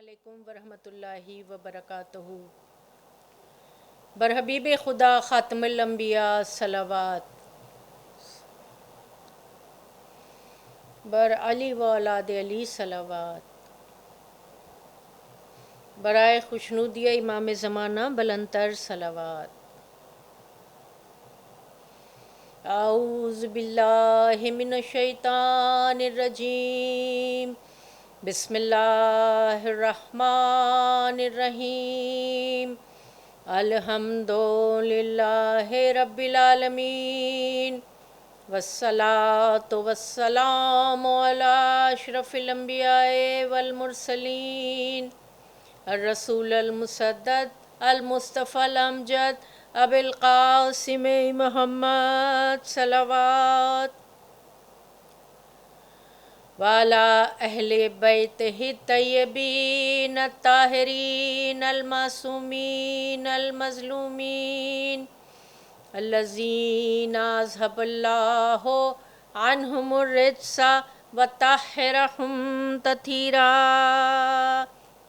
علیکم ورحمۃ اللہ وبرکاتہ۔ برحبیب خدا خاتم الانبیاء صلوات، بر علی و اولاد علی صلوات، برائے خوشنودی امام زمانہ بلند تر صلوات۔ اعوذ باللہ من الشیطان الرجیم، بسم اللہ الرحمن الرحیم، الحمد للہ رب العالمین، والصلاة والسلام علی اشرف الانبیاء والمرسلین، الرسول المسدد المصطفى الامجد ابی القاسم محمد صلوات، وعلى اہل بیتہ الطیبین الطاہرین المعصومین المظلومین، الذین اذهب اللہ عنہم الرجس وطہرہم تطہیرا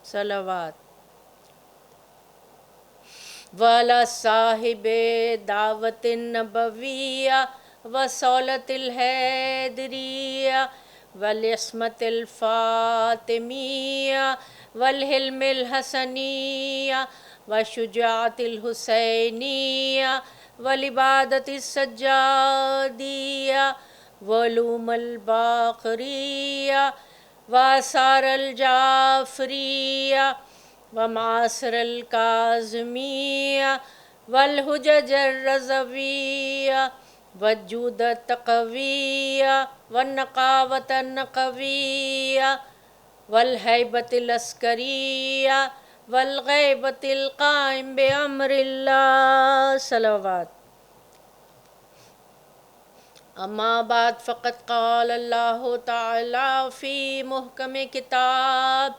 صلوات، وعلى صاحب دعوت النبویہ وصولۃ الحیدریہ والعصمت الفاطمیہ والحلم الحسنیہ وشجاعت الحسینیہ والعبادت السجادیہ وعلوم الباقریہ وآثار الجعفریہ ومعاصر الکاظمیہ والحجج الرضویہ والجود التقویہ والنقاوت النقویہ والہیبت العسکریہ والغیبت القائم بامر اللہ صلوات۔ اما بعد فقد قال اللہ تعالی فی محکم کتاب،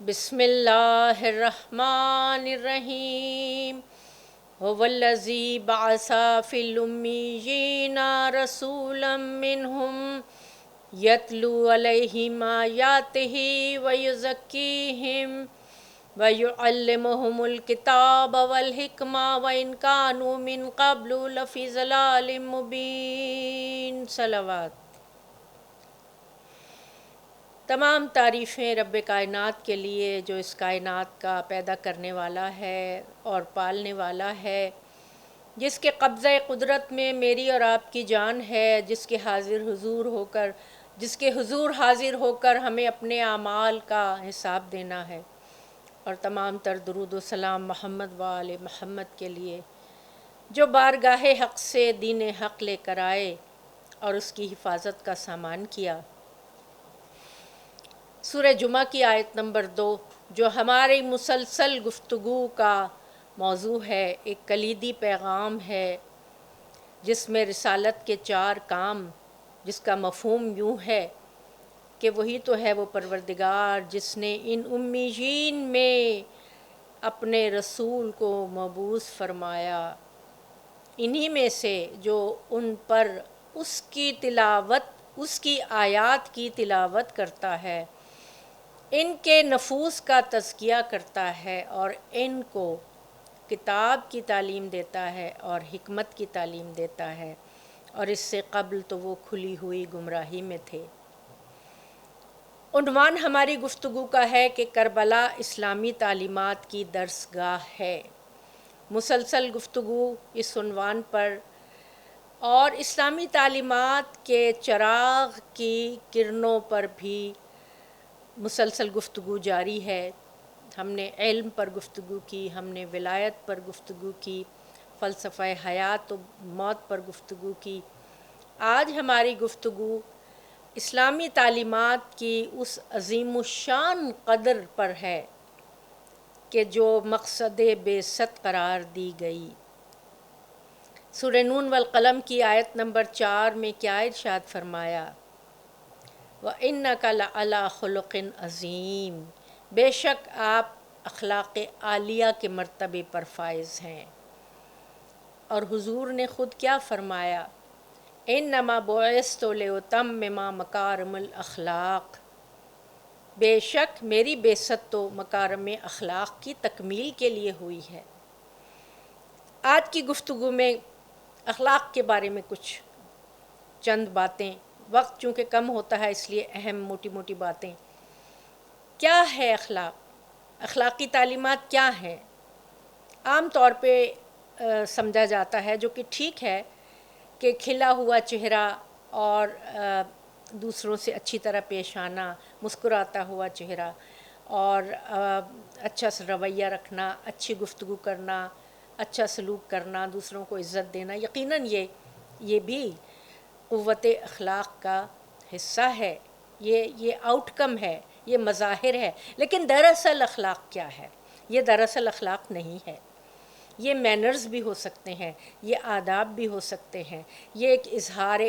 بسم اللہ الرحمن الرحیم، هو الذی بعث فی الامیین رسولا منہم یتلو علیہم آیاتہ ویزکیہم ویعلمہم الکتاب والحکمہ وإن کانوا من قبل لفی ضلال مبین صلوات۔ تمام تعریفیں رب کائنات کے لیے جو اس کائنات کا پیدا کرنے والا ہے اور پالنے والا ہے، جس کے قبضہ قدرت میں میری اور آپ کی جان ہے، جس کے حضور حاضر ہو کر ہمیں اپنے اعمال کا حساب دینا ہے، اور تمام تر درود و سلام محمد و آل محمد کے لیے جو بارگاہ حق سے دین حق لے کر آئے اور اس کی حفاظت کا سامان کیا۔ سورہ جمعہ کی آیت نمبر 2 جو ہماری مسلسل گفتگو کا موضوع ہے، ایک کلیدی پیغام ہے جس میں رسالت کے 4 کام، جس کا مفہوم یوں ہے کہ وہی تو ہے وہ پروردگار جس نے ان امیین میں اپنے رسول کو مبعوث فرمایا، انہی میں سے جو ان پر اس کی تلاوت، اس کی آیات کی تلاوت کرتا ہے، ان کے نفوس کا تزکیہ کرتا ہے اور ان کو کتاب کی تعلیم دیتا ہے اور حکمت کی تعلیم دیتا ہے، اور اس سے قبل تو وہ کھلی ہوئی گمراہی میں تھے۔ عنوان ہماری گفتگو کا ہے کہ کربلا اسلامی تعلیمات کی درسگاہ ہے۔ مسلسل گفتگو اس عنوان پر اور اسلامی تعلیمات کے چراغ کی کرنوں پر بھی مسلسل گفتگو جاری ہے۔ ہم نے علم پر گفتگو کی، ہم نے ولایت پر گفتگو کی، فلسفہ حیات و موت پر گفتگو کی۔ آج ہماری گفتگو اسلامی تعلیمات کی اس عظیم الشان قدر پر ہے کہ جو مقصد بعثت قرار دی گئی۔ سورہ نون والقلم کی آیت نمبر 4 میں کیا ارشاد فرمایا؟ وَإِنَّكَ لَعَلَىٰ خُلُقٍ عَظِيمٍ، بے شک آپ اخلاق عالیہ کے مرتبے پر فائز ہیں۔ اور حضور نے خود کیا فرمایا؟ إِنَّمَا بُعِثْتُ لِأُتَمِّمَ مَكَارِمَ الْأَخْلَاقِ، بے شک میری بعثت تو مکارم اخلاق کی تکمیل کے لیے ہوئی ہے۔ آج کی گفتگو میں اخلاق کے بارے میں کچھ چند باتیں، وقت چونکہ کم ہوتا ہے اس لیے اہم موٹی موٹی باتیں۔ کیا ہے اخلاق؟ اخلاقی تعلیمات کیا ہیں؟ عام طور پہ سمجھا جاتا ہے، جو کہ ٹھیک ہے، کہ کھلا ہوا چہرہ اور دوسروں سے اچھی طرح پیش آنا، مسکراتا ہوا چہرہ اور اچھا سا رویہ رکھنا، اچھی گفتگو کرنا، اچھا سلوک کرنا، دوسروں کو عزت دینا، یقیناً یہ بھی قوت اخلاق کا حصہ ہے، یہ آؤٹ کم ہے، یہ مظاہر ہے۔ لیکن دراصل اخلاق کیا ہے؟ یہ دراصل اخلاق نہیں ہے۔ یہ مینرز بھی ہو سکتے ہیں، یہ آداب بھی ہو سکتے ہیں، یہ ایک اظہار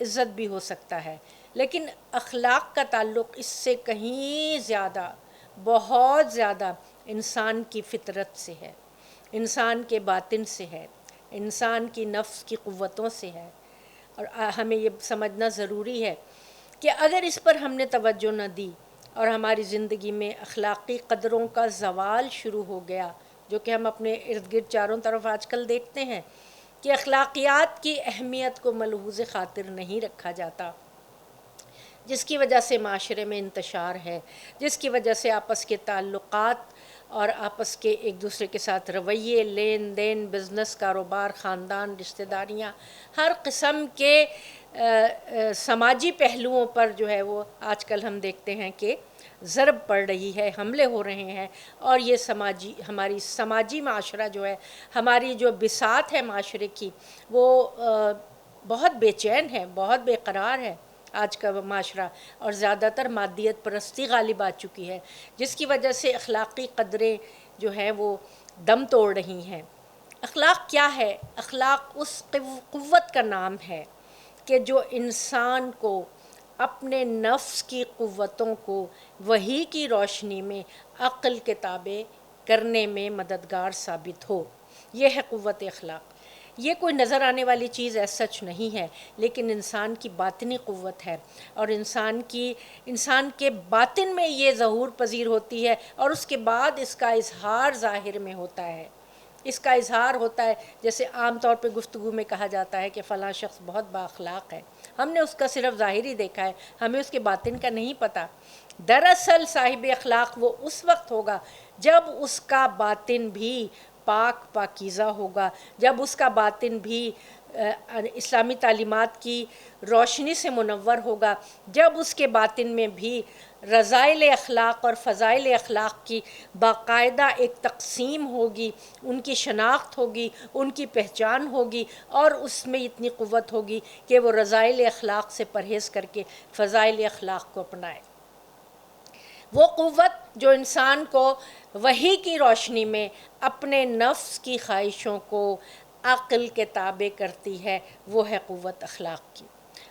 عزت بھی ہو سکتا ہے، لیکن اخلاق کا تعلق اس سے کہیں زیادہ، بہت زیادہ انسان کی فطرت سے ہے، انسان کے باطن سے ہے، انسان کی نفس کی قوتوں سے ہے۔ اور ہمیں یہ سمجھنا ضروری ہے کہ اگر اس پر ہم نے توجہ نہ دی اور ہماری زندگی میں اخلاقی قدروں کا زوال شروع ہو گیا، جو کہ ہم اپنے ارد گرد چاروں طرف آج کل دیکھتے ہیں کہ اخلاقیات کی اہمیت کو ملحوظ خاطر نہیں رکھا جاتا، جس کی وجہ سے معاشرے میں انتشار ہے، جس کی وجہ سے آپس کے تعلقات اور آپس کے ایک دوسرے کے ساتھ رویے، لین دین، بزنس، کاروبار، خاندان، رشتہ داریاں، ہر قسم کے سماجی پہلوؤں پر جو ہے وہ آج کل ہم دیکھتے ہیں کہ ضرب پڑ رہی ہے، حملے ہو رہے ہیں، اور یہ ہماری سماجی معاشرہ جو ہے، ہماری جو بساط ہے معاشرے کی، وہ بہت بے چین ہے، بہت بے قرار ہے آج کا معاشرہ، اور زیادہ تر مادیت پرستی غالب آ چکی ہے، جس کی وجہ سے اخلاقی قدریں جو ہیں وہ دم توڑ رہی ہیں۔ اخلاق کیا ہے؟ اخلاق اس قوت کا نام ہے کہ جو انسان کو اپنے نفس کی قوتوں کو وحی کی روشنی میں عقل کے تابع کرنے میں مددگار ثابت ہو۔ یہ ہے قوت اخلاق۔ یہ کوئی نظر آنے والی چیز سچ نہیں ہے، لیکن انسان کی باطنی قوت ہے، اور انسان کے باطن میں یہ ظہور پذیر ہوتی ہے، اور اس کے بعد اس کا اظہار ظاہر میں ہوتا ہے۔ اس کا اظہار ہوتا ہے، جیسے عام طور پہ گفتگو میں کہا جاتا ہے کہ فلاں شخص بہت بااخلاق ہے، ہم نے اس کا صرف ظاہری دیکھا ہے، ہمیں اس کے باطن کا نہیں پتہ۔ دراصل صاحب اخلاق وہ اس وقت ہوگا جب اس کا باطن بھی پاکیزہ ہوگا، جب اس کا باطن بھی اسلامی تعلیمات کی روشنی سے منور ہوگا، جب اس کے باطن میں بھی رذائل اخلاق اور فضائل اخلاق کی باقاعدہ ایک تقسیم ہوگی، ان کی شناخت ہوگی، ان کی پہچان ہوگی، اور اس میں اتنی قوت ہوگی کہ وہ رذائل اخلاق سے پرہیز کر کے فضائل اخلاق کو اپنائے۔ وہ قوت جو انسان کو وحی کی روشنی میں اپنے نفس کی خواہشوں کو عقل کے تابع کرتی ہے، وہ ہے قوت اخلاق کی۔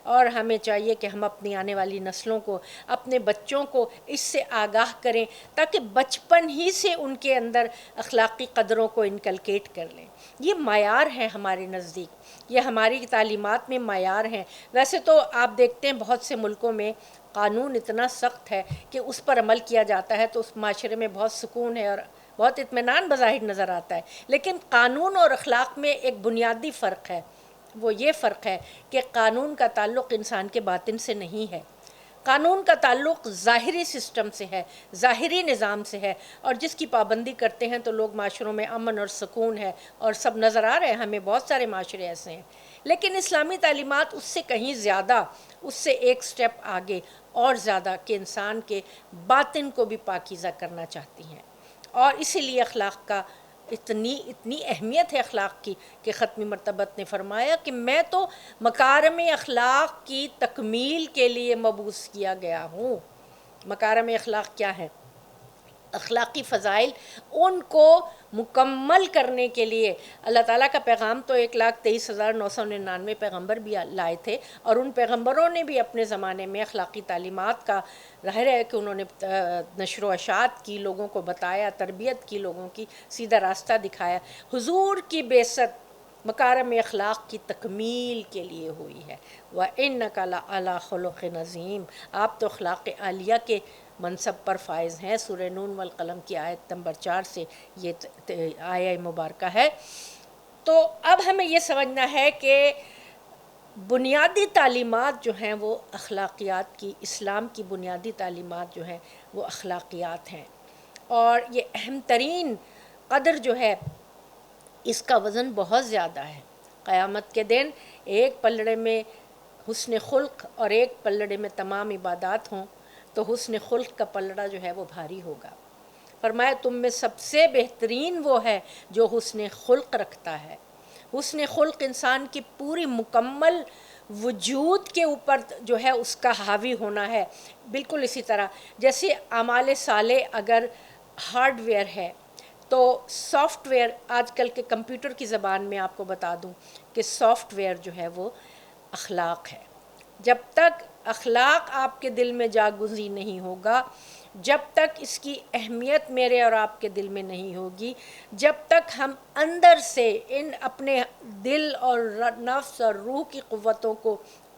اور ہمیں چاہیے کہ ہم اپنی آنے والی نسلوں کو، اپنے بچوں کو اس سے آگاہ کریں، تاکہ بچپن ہی سے ان کے اندر اخلاقی قدروں کو انکلکیٹ کر لیں۔ یہ معیار ہے ہمارے نزدیک، یہ ہماری تعلیمات میں معیار ہیں۔ ویسے تو آپ دیکھتے ہیں بہت سے ملکوں میں قانون اتنا سخت ہے کہ اس پر عمل کیا جاتا ہے تو اس معاشرے میں بہت سکون ہے اور بہت اطمینان بظاہر نظر آتا ہے، لیکن قانون اور اخلاق میں ایک بنیادی فرق ہے۔ وہ یہ فرق ہے کہ قانون کا تعلق انسان کے باطن سے نہیں ہے، قانون کا تعلق ظاہری سسٹم سے ہے، ظاہری نظام سے ہے، اور جس کی پابندی کرتے ہیں تو لوگ معاشروں میں امن اور سکون ہے، اور سب نظر آ رہے ہیں ہمیں، بہت سارے معاشرے ایسے ہیں۔ لیکن اسلامی تعلیمات اس سے کہیں زیادہ، اس سے ایک سٹیپ آگے اور زیادہ، کہ انسان کے باطن کو بھی پاکیزہ کرنا چاہتی ہیں، اور اسی لیے اخلاق کا اتنی اہمیت ہے اخلاق کی کہ ختمی مرتبت نے فرمایا کہ میں تو مکارم اخلاق کی تکمیل کے لیے مبعوث کیا گیا ہوں۔ مکارم اخلاق کیا ہے؟ اخلاقی فضائل، ان کو مکمل کرنے کے لیے اللہ تعالیٰ کا پیغام تو 1,23,999 پیغمبر بھی لائے تھے، اور ان پیغمبروں نے بھی اپنے زمانے میں اخلاقی تعلیمات کا، ظاہر ہے کہ انہوں نے نشر و اشاعت کی، لوگوں کو بتایا، تربیت کی، لوگوں کی سیدھا راستہ دکھایا۔ حضور کی بعثت مکارم اخلاق کی تکمیل کے لیے ہوئی ہے۔ وَإِنَّكَ لَعَلَىٰ خُلُقٍ عَظِيمٍ، آپ تو اخلاق عالیہ کے منصب پر فائز ہیں۔ سورہ نون والقلم کی آیت نمبر 4 سے یہ آیہ مبارکہ ہے۔ تو اب ہمیں یہ سمجھنا ہے کہ بنیادی تعلیمات جو ہیں وہ اخلاقیات کی، اسلام کی بنیادی تعلیمات جو ہیں وہ اخلاقیات ہیں، اور یہ اہم ترین قدر جو ہے اس کا وزن بہت زیادہ ہے۔ قیامت کے دن ایک پلڑے میں حسن خلق اور ایک پلڑے میں تمام عبادات ہوں تو حسن خلق کا پلڑا جو ہے وہ بھاری ہوگا۔ فرمایا تم میں سب سے بہترین وہ ہے جو حسن خلق رکھتا ہے۔ حسن خلق انسان کی پوری مکمل وجود کے اوپر جو ہے اس کا حاوی ہونا ہے۔ بالکل اسی طرح جیسے اعمال صالح اگر ہارڈ ویئر ہے تو سافٹ ویئر، آج کل کے کمپیوٹر کی زبان میں آپ کو بتا دوں کہ سافٹ ویئر جو ہے وہ اخلاق ہے۔ جب تک اخلاق آپ کے دل میں جاگزین نہیں ہوگا، جب تک اس کی اہمیت میرے اور آپ کے دل میں نہیں ہوگی، جب تک ہم اندر سے ان اپنے دل اور نفس اور روح کی قوتوں کو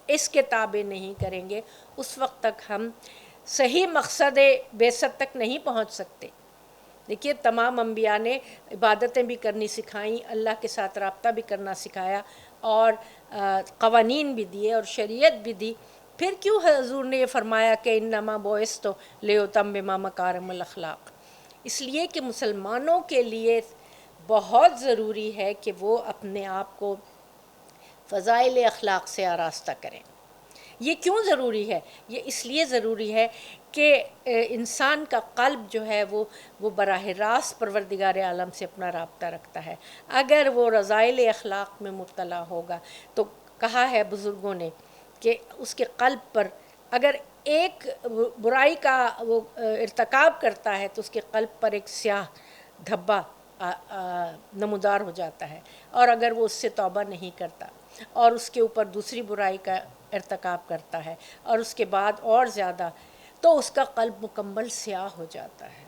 اس کے تابع نہیں کریں گے، اس وقت تک ہم صحیح مقصد بعثت تک نہیں پہنچ سکتے۔ دیکھیے تمام انبیاء نے عبادتیں بھی کرنی سکھائیں، اللہ کے ساتھ رابطہ بھی کرنا سکھایا، اور قوانین بھی دیے اور شریعت بھی دی۔ پھر کیوں حضور نے یہ فرمایا کہ انما بعثت لأتمم مکارم الاخلاق؟ اس لیے کہ مسلمانوں کے لیے بہت ضروری ہے کہ وہ اپنے آپ کو فضائل اخلاق سے آراستہ کریں۔ یہ کیوں ضروری ہے؟ یہ اس لیے ضروری ہے کہ انسان کا قلب جو ہے وہ براہ راست پروردگار عالم سے اپنا رابطہ رکھتا ہے۔ اگر وہ رذائل اخلاق میں مبتلا ہوگا تو کہا ہے بزرگوں نے کہ اس کے قلب پر اگر ایک برائی کا وہ ارتکاب کرتا ہے تو اس کے قلب پر ایک سیاہ دھبا نمودار ہو جاتا ہے، اور اگر وہ اس سے توبہ نہیں کرتا اور اس کے اوپر دوسری برائی کا ارتکاب کرتا ہے اور اس کے بعد اور زیادہ، تو اس کا قلب مکمل سیاہ ہو جاتا ہے۔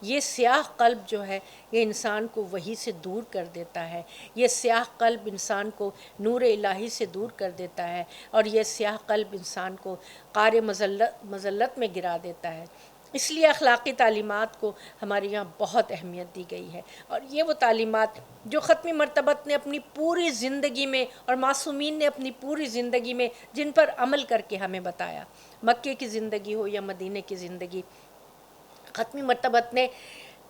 یہ سیاہ قلب جو ہے یہ انسان کو وحی سے دور کر دیتا ہے، یہ سیاہ قلب انسان کو نور الہی سے دور کر دیتا ہے، اور یہ سیاہ قلب انسان کو قعر مذلت میں گرا دیتا ہے۔ اس لیے اخلاقی تعلیمات کو ہمارے یہاں بہت اہمیت دی گئی ہے، اور یہ وہ تعلیمات جو ختمی مرتبت نے اپنی پوری زندگی میں اور معصومین نے اپنی پوری زندگی میں جن پر عمل کر کے ہمیں بتایا، مکے کی زندگی ہو یا مدینے کی زندگی، ختمی مرتبت نے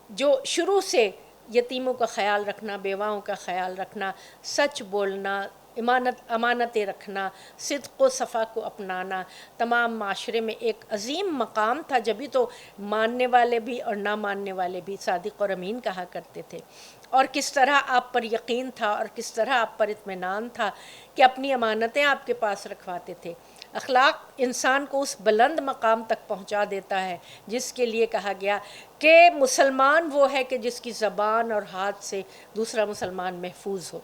جو شروع سے یتیموں کا خیال رکھنا، بیواؤں کا خیال رکھنا، سچ بولنا، امانتیں رکھنا، صدق و صفا کو اپنانا، تمام معاشرے میں ایک عظیم مقام تھا، جبھی تو ماننے والے بھی اور نہ ماننے والے بھی صادق اور امین کہا کرتے تھے، اور کس طرح آپ پر یقین تھا اور کس طرح آپ پر اطمینان تھا کہ اپنی امانتیں آپ کے پاس رکھواتے تھے۔ اخلاق انسان کو اس بلند مقام تک پہنچا دیتا ہے جس کے لیے کہا گیا کہ مسلمان وہ ہے کہ جس کی زبان اور ہاتھ سے دوسرا مسلمان محفوظ ہو۔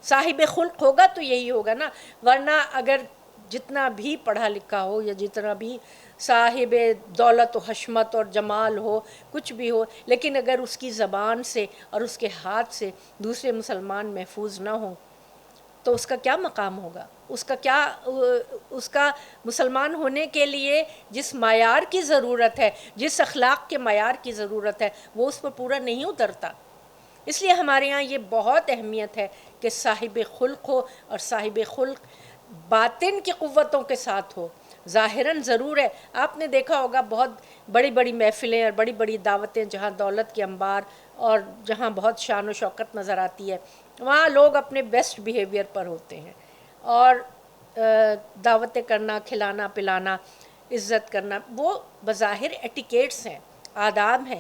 صاحب خلق ہوگا تو یہی ہوگا نا، ورنہ اگر جتنا بھی پڑھا لکھا ہو یا جتنا بھی صاحب دولت و حشمت اور جمال ہو، کچھ بھی ہو، لیکن اگر اس کی زبان سے اور اس کے ہاتھ سے دوسرے مسلمان محفوظ نہ ہوں تو اس کا کیا مقام ہوگا؟ اس کا مسلمان ہونے کے لیے جس معیار کی ضرورت ہے، جس اخلاق کے معیار کی ضرورت ہے، وہ اس پر پورا نہیں اترتا۔ اس لیے ہمارے ہاں یہ بہت اہمیت ہے کہ صاحب خلق ہو، اور صاحب خلق باطن کی قوتوں کے ساتھ ہو۔ ظاہراً ضرور ہے، آپ نے دیکھا ہوگا بہت بڑی بڑی محفلیں اور بڑی بڑی دعوتیں جہاں دولت کے انبار اور جہاں بہت شان و شوکت نظر آتی ہے، وہاں لوگ اپنے بیسٹ بیہیویئر پر ہوتے ہیں، اور دعوتیں کرنا، کھلانا پلانا، عزت کرنا، وہ بظاہر ایٹیکیٹس ہیں، آداب ہیں،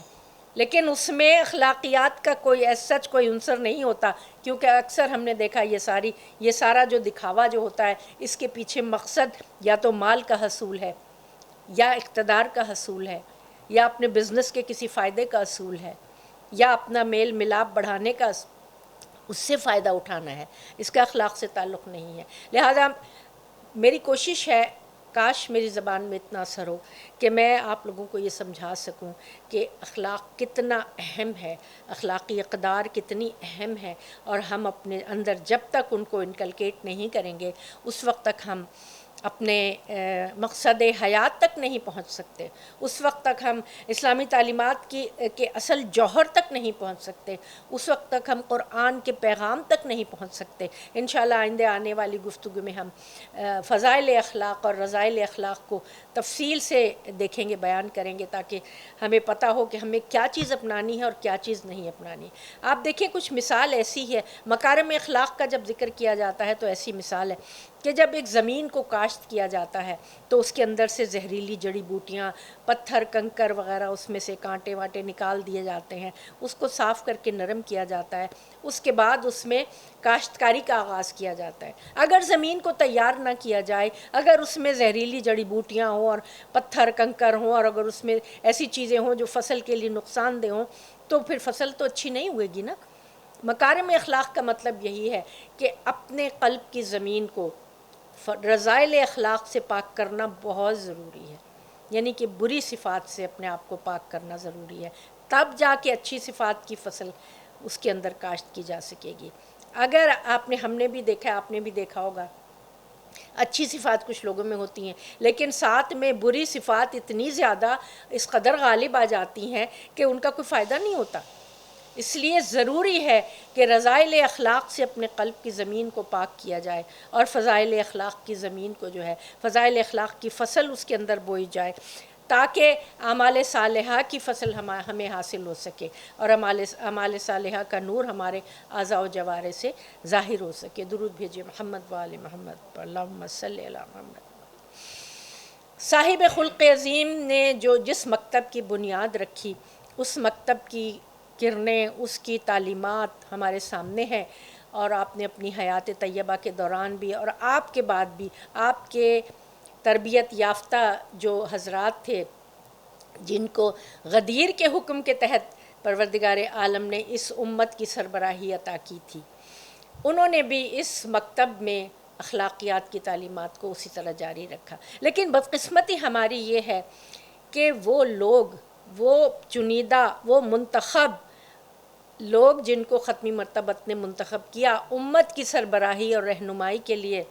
لیکن اس میں اخلاقیات کا کوئی سچ کوئی عنصر نہیں ہوتا، کیونکہ اکثر ہم نے دیکھا یہ سارا جو دکھاوا جو ہوتا ہے اس کے پیچھے مقصد یا تو مال کا حصول ہے، یا اقتدار کا حصول ہے، یا اپنے بزنس کے کسی فائدے کا حصول ہے، یا اپنا میل ملاپ بڑھانے کا اس سے فائدہ اٹھانا ہے، اس کا اخلاق سے تعلق نہیں ہے۔ لہذا میری کوشش ہے، کاش میری زبان میں اتنا اثر ہو کہ میں آپ لوگوں کو یہ سمجھا سکوں کہ اخلاق کتنا اہم ہے، اخلاقی اقدار کتنی اہم ہے، اور ہم اپنے اندر جب تک ان کو انکلکیٹ نہیں کریں گے اس وقت تک ہم اپنے مقصد حیات تک نہیں پہنچ سکتے، اس وقت تک ہم اسلامی تعلیمات کے اصل جوہر تک نہیں پہنچ سکتے، اس وقت تک ہم قرآن کے پیغام تک نہیں پہنچ سکتے۔ انشاءاللہ آئندہ آنے والی گفتگو میں ہم فضائل اخلاق اور رذائل اخلاق کو تفصیل سے دیکھیں گے، بیان کریں گے، تاکہ ہمیں پتہ ہو کہ ہمیں کیا چیز اپنانی ہے اور کیا چیز نہیں اپنانی ہے۔ آپ دیکھیں کچھ مثال ایسی ہے، مکارم اخلاق کا جب ذکر کیا جاتا ہے تو ایسی مثال ہے کہ جب ایک زمین کو کاشت کیا جاتا ہے تو اس کے اندر سے زہریلی جڑی بوٹیاں، پتھر کنکر وغیرہ اس میں سے کانٹے واٹے نکال دیے جاتے ہیں، اس کو صاف کر کے نرم کیا جاتا ہے، اس کے بعد اس میں کاشتکاری کا آغاز کیا جاتا ہے۔ اگر زمین کو تیار نہ کیا جائے، اگر اس میں زہریلی جڑی بوٹیاں ہوں اور پتھر کنکر ہوں، اور اگر اس میں ایسی چیزیں ہوں جو فصل کے لیے نقصان دہ ہوں، تو پھر فصل تو اچھی نہیں ہوئے گی نا۔ مکارم اخلاق کا مطلب یہی ہے کہ اپنے قلب کی زمین کو رذائل اخلاق سے پاک کرنا بہت ضروری ہے، یعنی کہ بری صفات سے اپنے آپ کو پاک کرنا ضروری ہے، تب جا کے اچھی صفات کی فصل اس کے اندر کاشت کی جا سکے گی۔ اگر ہم نے بھی دیکھا، آپ نے بھی دیکھا ہوگا، اچھی صفات کچھ لوگوں میں ہوتی ہیں لیکن ساتھ میں بری صفات اتنی زیادہ اس قدر غالب آ جاتی ہیں کہ ان کا کوئی فائدہ نہیں ہوتا۔ اس لیے ضروری ہے کہ رذائل اخلاق سے اپنے قلب کی زمین کو پاک کیا جائے اور فضائل اخلاق کی زمین کو جو ہے، فضائل اخلاق کی فصل اس کے اندر بوئی جائے، تاکہ اعمال صالحہ کی فصل ہمیں حاصل ہو سکے اور اعمال صالحہ کا نور ہمارے اعضاء و جوارح سے ظاہر ہو سکے۔ درود بھیجیے محمد و آل محمد پر، اللہم صلی علی محمد۔ صاحب خلق عظیم نے جس مکتب کی بنیاد رکھی، اس مکتب کی کرنیں، اس کی تعلیمات ہمارے سامنے ہیں، اور آپ نے اپنی حیات طیبہ کے دوران بھی اور آپ کے بعد بھی آپ کے تربیت یافتہ جو حضرات تھے، جن کو غدیر کے حکم کے تحت پروردگار عالم نے اس امت کی سربراہی عطا کی تھی، انہوں نے بھی اس مکتب میں اخلاقیات کی تعلیمات کو اسی طرح جاری رکھا۔ لیکن بدقسمتی ہماری یہ ہے کہ وہ لوگ، وہ چنیدہ، وہ منتخب لوگ جن کو ختمی مرتبت نے منتخب کیا امت کی سربراہی اور رہنمائی کے لیے،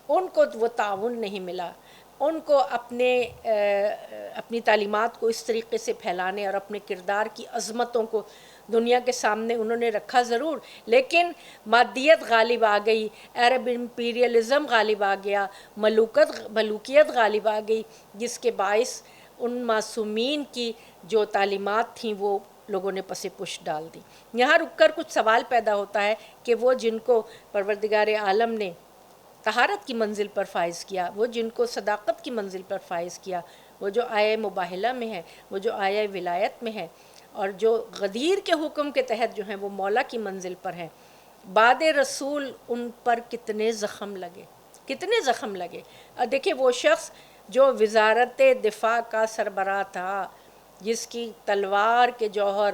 ان کو وہ تعاون نہیں ملا، ان کو اپنی تعلیمات کو اس طریقے سے پھیلانے اور اپنے کردار کی عظمتوں کو دنیا کے سامنے انہوں نے رکھا ضرور، لیکن مادیت غالب آ گئی، عرب امپیریلزم غالب آ گیا، ملوکیت غالب آ گئی، جس کے باعث ان معصومین کی جو تعلیمات تھیں وہ لوگوں نے پس پش ڈال دی۔ یہاں رک کر کچھ سوال پیدا ہوتا ہے کہ وہ جن کو پروردگار عالم نے طہارت کی منزل پر فائز کیا، وہ جن کو صداقت کی منزل پر فائز کیا، وہ جو آیہ مباہلہ میں ہے، وہ جو آیہ ولایت میں ہے، اور جو غدیر کے حکم کے تحت جو ہیں وہ مولا کی منزل پر ہیں، بعد رسول ان پر کتنے زخم لگے، کتنے زخم لگے۔ دیکھیں وہ شخص جو وزارت دفاع کا سربراہ تھا، جس کی تلوار کے جوہر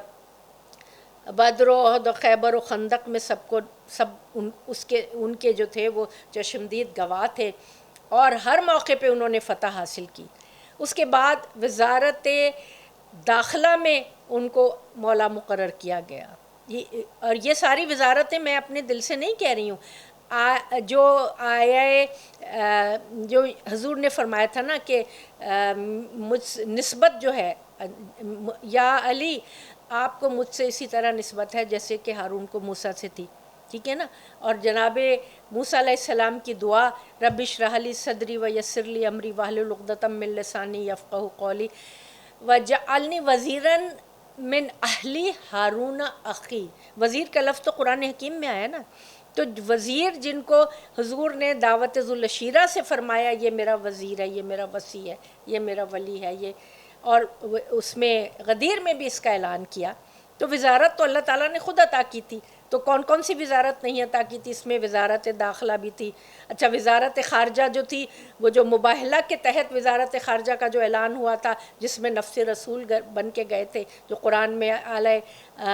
بدر و احد و خیبر و خندق میں ان کے جو تھے وہ چشمدید گواہ تھے، اور ہر موقع پہ انہوں نے فتح حاصل کی۔ اس کے بعد وزارت داخلہ میں ان کو مولا مقرر کیا گیا، اور یہ ساری وزارتیں میں اپنے دل سے نہیں کہہ رہی ہوں، جو جو حضور نے فرمایا تھا نا کہ نسبت جو ہے، یا علی آپ کو مجھ سے اسی طرح نسبت ہے جیسے کہ ہارون کو موسیٰ سے تھی، ٹھیک ہے نا، اور جناب موسیٰ علیہ السلام کی دعا رب اشرح لی صدری ویسر لی امری واحلل عقدۃ من لسانی یفقہوا قولی وجعلنی وزیرا من اہلی ہارون اخی۔ وزیر کا لفظ تو قرآن حکیم میں آیا نا، تو وزیر جن کو حضور نے دعوت ذو العشیرہ سے فرمایا یہ میرا وزیر ہے، یہ میرا وصی ہے، یہ میرا ولی ہے، یہ، اور اس میں غدیر میں بھی اس کا اعلان کیا، تو وزارت تو اللہ تعالیٰ نے خود عطا کی تھی، تو کون کون سی وزارت نہیں عطا کی تھی؟ اس میں وزارت داخلہ بھی تھی۔ اچھا، وزارت خارجہ جو تھی، وہ جو مباہلہ کے تحت وزارت خارجہ کا جو اعلان ہوا تھا، جس میں نفس رسول بن کے گئے تھے، جو قرآن میں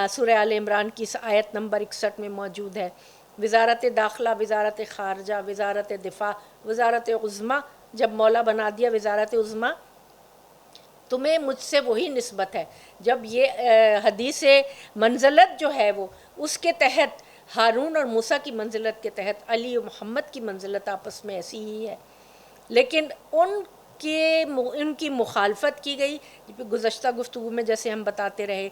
سورہ آل عمران کی آیت نمبر 61 میں موجود ہے، وزارت داخلہ، وزارت خارجہ، وزارت دفاع، وزارت عظمیٰ، جب مولا بنا دیا وزارت عظمیٰ، تمہیں مجھ سے وہی نسبت ہے۔ جب یہ حدیث منزلت جو ہے وہ اس کے تحت ہارون اور موسیٰ کی منزلت کے تحت علی و محمد کی منزلت آپس میں ایسی ہی ہے، لیکن ان کی مخالفت کی گئی. گزشتہ گفتگو میں جیسے ہم بتاتے رہے،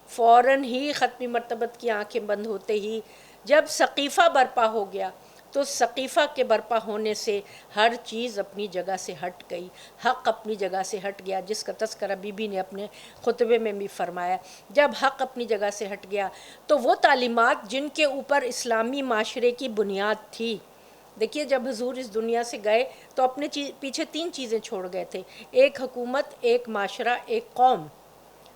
فوراً ہی ختمی مرتبت کی آنکھیں بند ہوتے ہی جب سقیفہ برپا ہو گیا تو سقیفہ کے برپا ہونے سے ہر چیز اپنی جگہ سے ہٹ گئی، حق اپنی جگہ سے ہٹ گیا، جس کا تذکرہ بی بی نے اپنے خطبے میں بھی فرمایا. جب حق اپنی جگہ سے ہٹ گیا تو وہ تعلیمات جن کے اوپر اسلامی معاشرے کی بنیاد تھی. دیکھیے جب حضور اس دنیا سے گئے تو اپنے پیچھے 3 چیزیں چھوڑ گئے تھے، ایک حکومت، ایک معاشرہ، ایک قوم.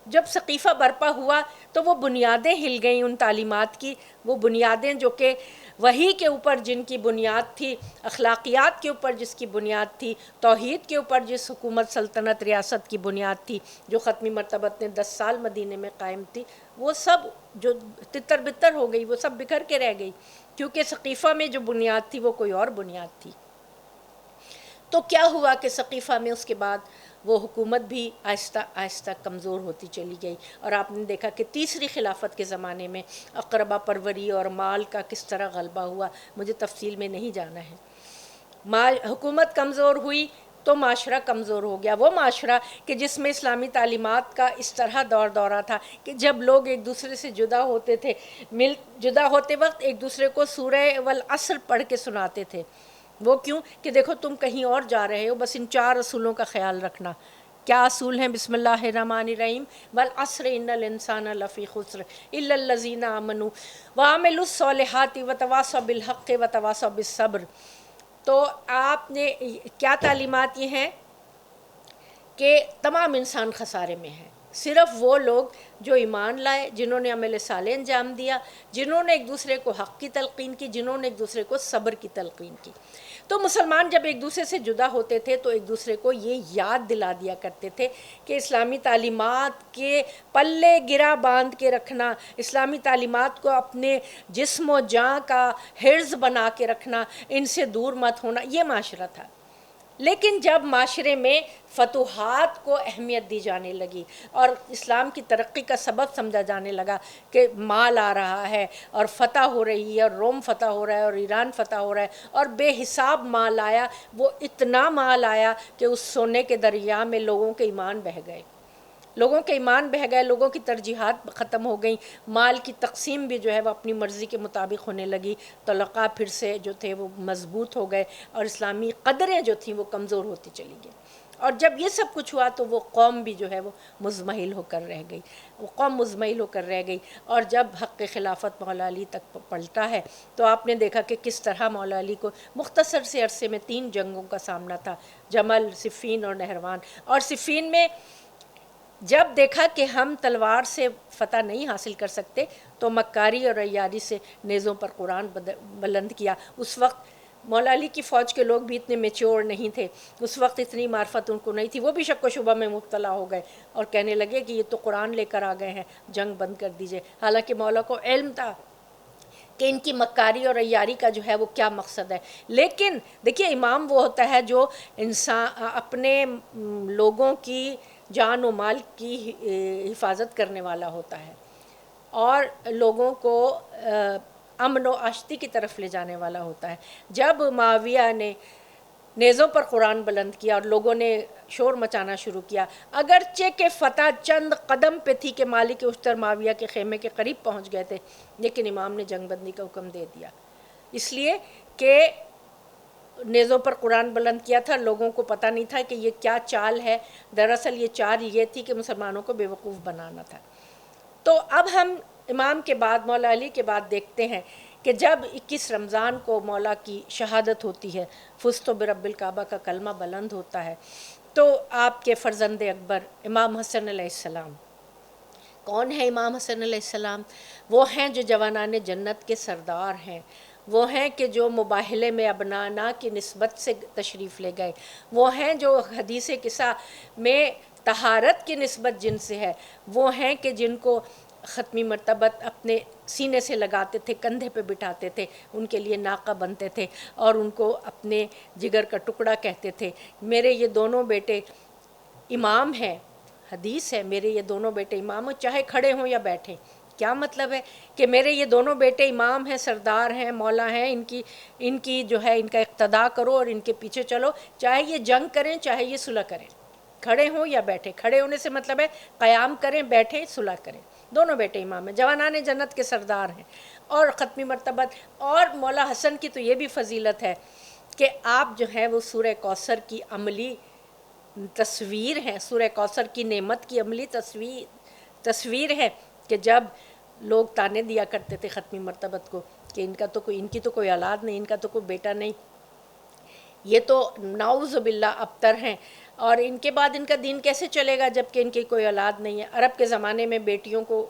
جب سقیفہ برپا ہوا تو وہ بنیادیں ہل گئیں ان تعلیمات کی، وہ بنیادیں جو کہ وحی کے اوپر جن کی بنیاد تھی، اخلاقیات کے اوپر جس کی بنیاد تھی، توحید کے اوپر جس حکومت، سلطنت، ریاست کی بنیاد تھی جو ختمی مرتبت نے 10 سال مدینے میں قائم تھی، وہ سب جو تتر بتر ہو گئی، وہ سب بکھر کے رہ گئی، کیونکہ سقیفہ میں جو بنیاد تھی وہ کوئی اور بنیاد تھی. تو کیا ہوا کہ سقیفہ میں اس کے بعد وہ حکومت بھی آہستہ آہستہ کمزور ہوتی چلی گئی، اور آپ نے دیکھا کہ تیسری خلافت کے زمانے میں اقربا پروری اور مال کا کس طرح غلبہ ہوا. مجھے تفصیل میں نہیں جانا ہے. حکومت کمزور ہوئی تو معاشرہ کمزور ہو گیا. وہ معاشرہ کہ جس میں اسلامی تعلیمات کا اس طرح دور دورہ تھا کہ جب لوگ ایک دوسرے سے جدا ہوتے تھے، جدا ہوتے وقت ایک دوسرے کو سورہ والعصر پڑھ کے سناتے تھے. وہ کیوں؟ کہ دیکھو تم کہیں اور جا رہے ہو، بس ان 4 اصولوں کا خیال رکھنا. کیا اصول ہیں؟ بسم اللہ الرحمن الرحیم، والعصر ان الانسان لفی خسر الا الذین آمنوا وعملوا الصالحات وتواصوا بالحق وتواصوا بالصبر. تو آپ نے کیا تعلیمات یہ ہیں کہ تمام انسان خسارے میں ہیں، صرف وہ لوگ جو ایمان لائے، جنہوں نے عمل صالح انجام دیا، جنہوں نے ایک دوسرے کو حق کی تلقین کی، جنہوں نے ایک دوسرے کو صبر کی تلقین کی. تو مسلمان جب ایک دوسرے سے جدا ہوتے تھے تو ایک دوسرے کو یہ یاد دلا دیا کرتے تھے کہ اسلامی تعلیمات کے پلے گرا باندھ کے رکھنا، اسلامی تعلیمات کو اپنے جسم و جاں کا حرز بنا کے رکھنا، ان سے دور مت ہونا، یہ معاشرہ تھا. لیکن جب معاشرے میں فتوحات کو اہمیت دی جانے لگی اور اسلام کی ترقی کا سبب سمجھا جانے لگا کہ مال آ رہا ہے اور فتح ہو رہی ہے، اور روم فتح ہو رہا ہے اور ایران فتح ہو رہا ہے، اور بے حساب مال آیا، وہ اتنا مال آیا کہ اس سونے کے دریا میں لوگوں کے ایمان بہہ گئے، لوگوں کی ترجیحات ختم ہو گئیں، مال کی تقسیم بھی جو ہے وہ اپنی مرضی کے مطابق ہونے لگی، طلقاء پھر سے جو تھے وہ مضبوط ہو گئے، اور اسلامی قدریں جو تھیں وہ کمزور ہوتی چلی گئیں. اور جب یہ سب کچھ ہوا تو وہ قوم بھی جو ہے وہ مزمحل ہو کر رہ گئی. اور جب حق خلافت مولا علی تک پلٹا ہے تو آپ نے دیکھا کہ کس طرح مولا علی کو مختصر سے عرصے میں 3 جنگوں کا سامنا تھا، جمل، صفین اور نہروان. اور صفین میں جب دیکھا کہ ہم تلوار سے فتح نہیں حاصل کر سکتے تو مکاری اور عیاری سے نیزوں پر قرآن بلند کیا. اس وقت مولا علی کی فوج کے لوگ بھی اتنے میچور نہیں تھے، اس وقت اتنی معرفت ان کو نہیں تھی، وہ بھی شک و شبہ میں مبتلا ہو گئے اور کہنے لگے کہ یہ تو قرآن لے کر آ گئے ہیں، جنگ بند کر دیجئے. حالانکہ مولا کو علم تھا کہ ان کی مکاری اور عیاری کا جو ہے وہ کیا مقصد ہے. لیکن دیکھیے امام وہ ہوتا ہے جو انسان اپنے لوگوں کی جان و مال کی حفاظت کرنے والا ہوتا ہے اور لوگوں کو امن و آشتی کی طرف لے جانے والا ہوتا ہے. جب معاویہ نے نیزوں پر قرآن بلند کیا اور لوگوں نے شور مچانا شروع کیا، اگرچہ کہ فتح چند قدم پہ تھی کہ مالک اشتر معاویہ کے خیمے کے قریب پہنچ گئے تھے، لیکن امام نے جنگ بندی کا حکم دے دیا، اس لیے کہ نیزوں پر قرآن بلند کیا تھا. لوگوں کو پتہ نہیں تھا کہ یہ کیا چال ہے، دراصل یہ چال یہ تھی کہ مسلمانوں کو بے وقوف بنانا تھا. تو اب ہم امام کے بعد مولا علی کے بعد دیکھتے ہیں کہ جب 21 رمضان کو مولا کی شہادت ہوتی ہے، فزت برب الکعبہ کا کلمہ بلند ہوتا ہے، تو آپ کے فرزند اکبر امام حسن علیہ السلام. کون ہے امام حسن علیہ السلام؟ وہ ہیں جو جوانان جنت کے سردار ہیں، وہ ہیں کہ جو مباہلے میں ابنانا کی نسبت سے تشریف لے گئے، وہ ہیں جو حدیث قصہ میں طہارت کی نسبت جن سے ہے، وہ ہیں کہ جن کو ختمی مرتبت اپنے سینے سے لگاتے تھے، کندھے پہ بٹھاتے تھے، ان کے لیے ناقہ بنتے تھے اور ان کو اپنے جگر کا ٹکڑا کہتے تھے. میرے یہ دونوں بیٹے امام ہیں، حدیث ہے میرے یہ دونوں بیٹے امام ہوں، چاہے کھڑے ہوں یا بیٹھیں، کیا مطلب ہے کہ میرے یہ دونوں بیٹے امام ہیں، سردار ہیں، مولا ہیں، ان کی جو ہے ان کا اقتداء کرو اور ان کے پیچھے چلو، چاہے یہ جنگ کریں چاہے یہ صلح کریں، کھڑے ہوں یا بیٹھے۔ کھڑے ہونے سے مطلب ہے قیام کریں، بیٹھیں صلح کریں۔ دونوں بیٹے امام ہیں، جوانان جنت کے سردار ہیں اور ختمی مرتبت۔ اور مولا حسن کی تو یہ بھی فضیلت ہے کہ آپ جو ہیں وہ سورہ کوثر کی عملی تصویر ہیں، سورہ کوثر کی نعمت کی عملی تصویر ہے کہ جب لوگ تانے دیا کرتے تھے ختمی مرتبت کو کہ ان کی تو کوئی اولاد نہیں، ان کا تو کوئی بیٹا نہیں، یہ تو نعوذ باللہ ابتر ہیں، اور ان کے بعد ان کا دین کیسے چلے گا جب کہ ان کی کوئی اولاد نہیں ہے۔ عرب کے زمانے میں بیٹیوں کو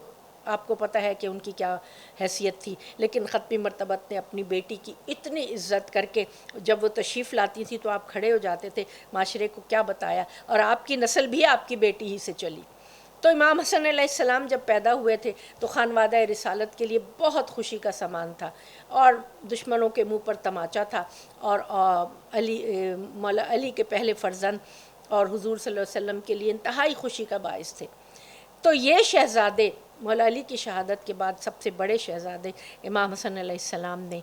آپ کو پتہ ہے کہ ان کی کیا حیثیت تھی، لیکن ختمی مرتبت نے اپنی بیٹی کی اتنی عزت کر کے جب وہ تشریف لاتی تھی تو آپ کھڑے ہو جاتے تھے، معاشرے کو کیا بتایا، اور آپ کی نسل بھی آپ کی بیٹی ہی سے چلی۔ تو امام حسن علیہ السلام جب پیدا ہوئے تھے تو خانوادہ رسالت کے لیے بہت خوشی کا سامان تھا، اور دشمنوں کے منہ پر تماچا تھا، اور مولا علی کے پہلے فرزند اور حضور صلی اللہ علیہ وسلم کے لیے انتہائی خوشی کا باعث تھے۔ تو یہ شہزادے مولا علی کی شہادت کے بعد سب سے بڑے شہزادے امام حسن علیہ السلام نے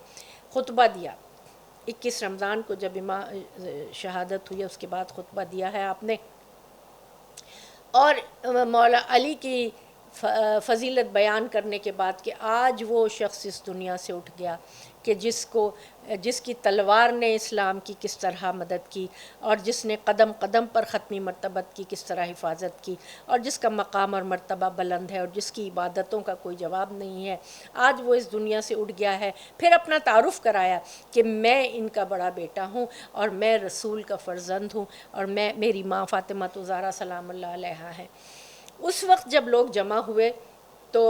خطبہ دیا 21 رمضان کو، جب شہادت ہوئی اس کے بعد خطبہ دیا ہے آپ نے، اور مولا علی کی فضیلت بیان کرنے کے بعد کہ آج وہ شخص اس دنیا سے اٹھ گیا کہ جس کی تلوار نے اسلام کی کس طرح مدد کی، اور جس نے قدم قدم پر ختمی مرتبت کی کس طرح حفاظت کی، اور جس کا مقام اور مرتبہ بلند ہے، اور جس کی عبادتوں کا کوئی جواب نہیں ہے، آج وہ اس دنیا سے اٹھ گیا ہے۔ پھر اپنا تعارف کرایا کہ میں ان کا بڑا بیٹا ہوں، اور میں رسول کا فرزند ہوں، اور میری ماں فاطمہ زہرا سلام اللہ علیہا ہے۔ اس وقت جب لوگ جمع ہوئے تو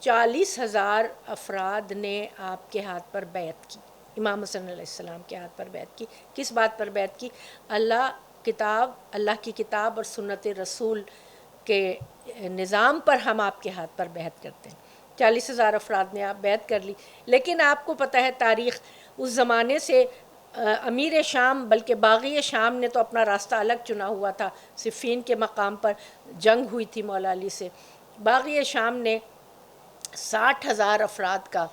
40,000 افراد نے آپ کے ہاتھ پر بیعت کی، امام حسن علیہ السلام کے ہاتھ پر بیعت کی۔ کس بات پر بیعت کی؟ اللہ کی کتاب اور سنت رسول کے نظام پر ہم آپ کے ہاتھ پر بیعت کرتے ہیں۔ 40,000 افراد نے آپ بیعت کر لی، لیکن آپ کو پتہ ہے تاریخ اس زمانے سے امیر شام بلکہ باغی شام نے تو اپنا راستہ الگ چنا ہوا تھا، صفین کے مقام پر جنگ ہوئی تھی مولا علی سے۔ باغی شام نے 60,000 افراد کا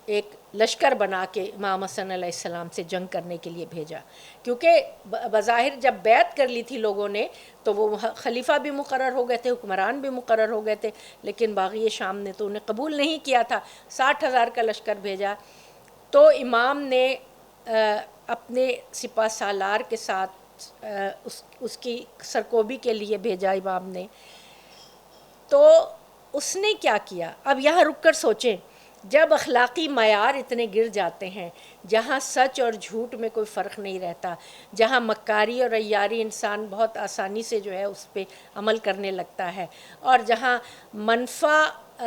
ایک لشکر بنا کے امام حسن علیہ السلام سے جنگ کرنے کے لیے بھیجا، کیونکہ بظاہر جب بیعت کر لی تھی لوگوں نے تو وہ خلیفہ بھی مقرر ہو گئے تھے، حکمران بھی مقرر ہو گئے تھے، لیکن باغی شام نے تو انہیں قبول نہیں کیا تھا۔ 60,000 کا لشکر بھیجا تو امام نے اپنے سپہ سالار کے ساتھ اس کی سرکوبی کے لیے بھیجا امام نے۔ تو اس نے کیا کیا؟ اب یہاں رک کر سوچیں، جب اخلاقی معیار اتنے گر جاتے ہیں، جہاں سچ اور جھوٹ میں کوئی فرق نہیں رہتا، جہاں مکاری اور عیاری انسان بہت آسانی سے جو ہے اس پہ عمل کرنے لگتا ہے، اور جہاں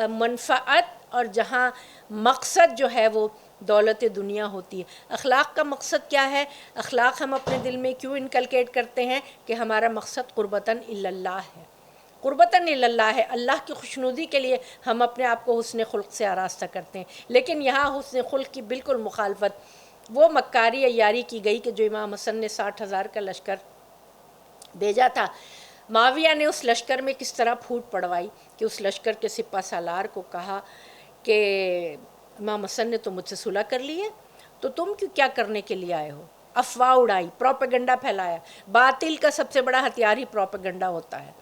منفعت اور جہاں مقصد جو ہے وہ دولت دنیا ہوتی ہے۔ اخلاق کا مقصد کیا ہے؟ اخلاق ہم اپنے دل میں کیوں انکلکیٹ کرتے ہیں کہ ہمارا مقصد قربتاً اللہ ہے، قربتاً اللہ ہے، اللہ کی خوشنودی کے لیے ہم اپنے آپ کو حسن خلق سے آراستہ کرتے ہیں۔ لیکن یہاں حسن خلق کی بالکل مخالفت وہ مکاری عیاری کی گئی کہ جو امام حسن نے 60,000 کا لشکر بھیجا تھا، معاویہ نے اس لشکر میں کس طرح پھوٹ پڑوائی کہ اس لشکر کے سپہ سالار کو کہا کہ امام حسن نے تو مجھ سے صلح کر لی ہے، تو تم کیا کرنے کے لیے آئے ہو؟ افواہ اڑائی، پروپیگنڈا پھیلایا۔ باطل کا سب سے بڑا ہتھیار ہی پروپیگنڈا ہوتا ہے۔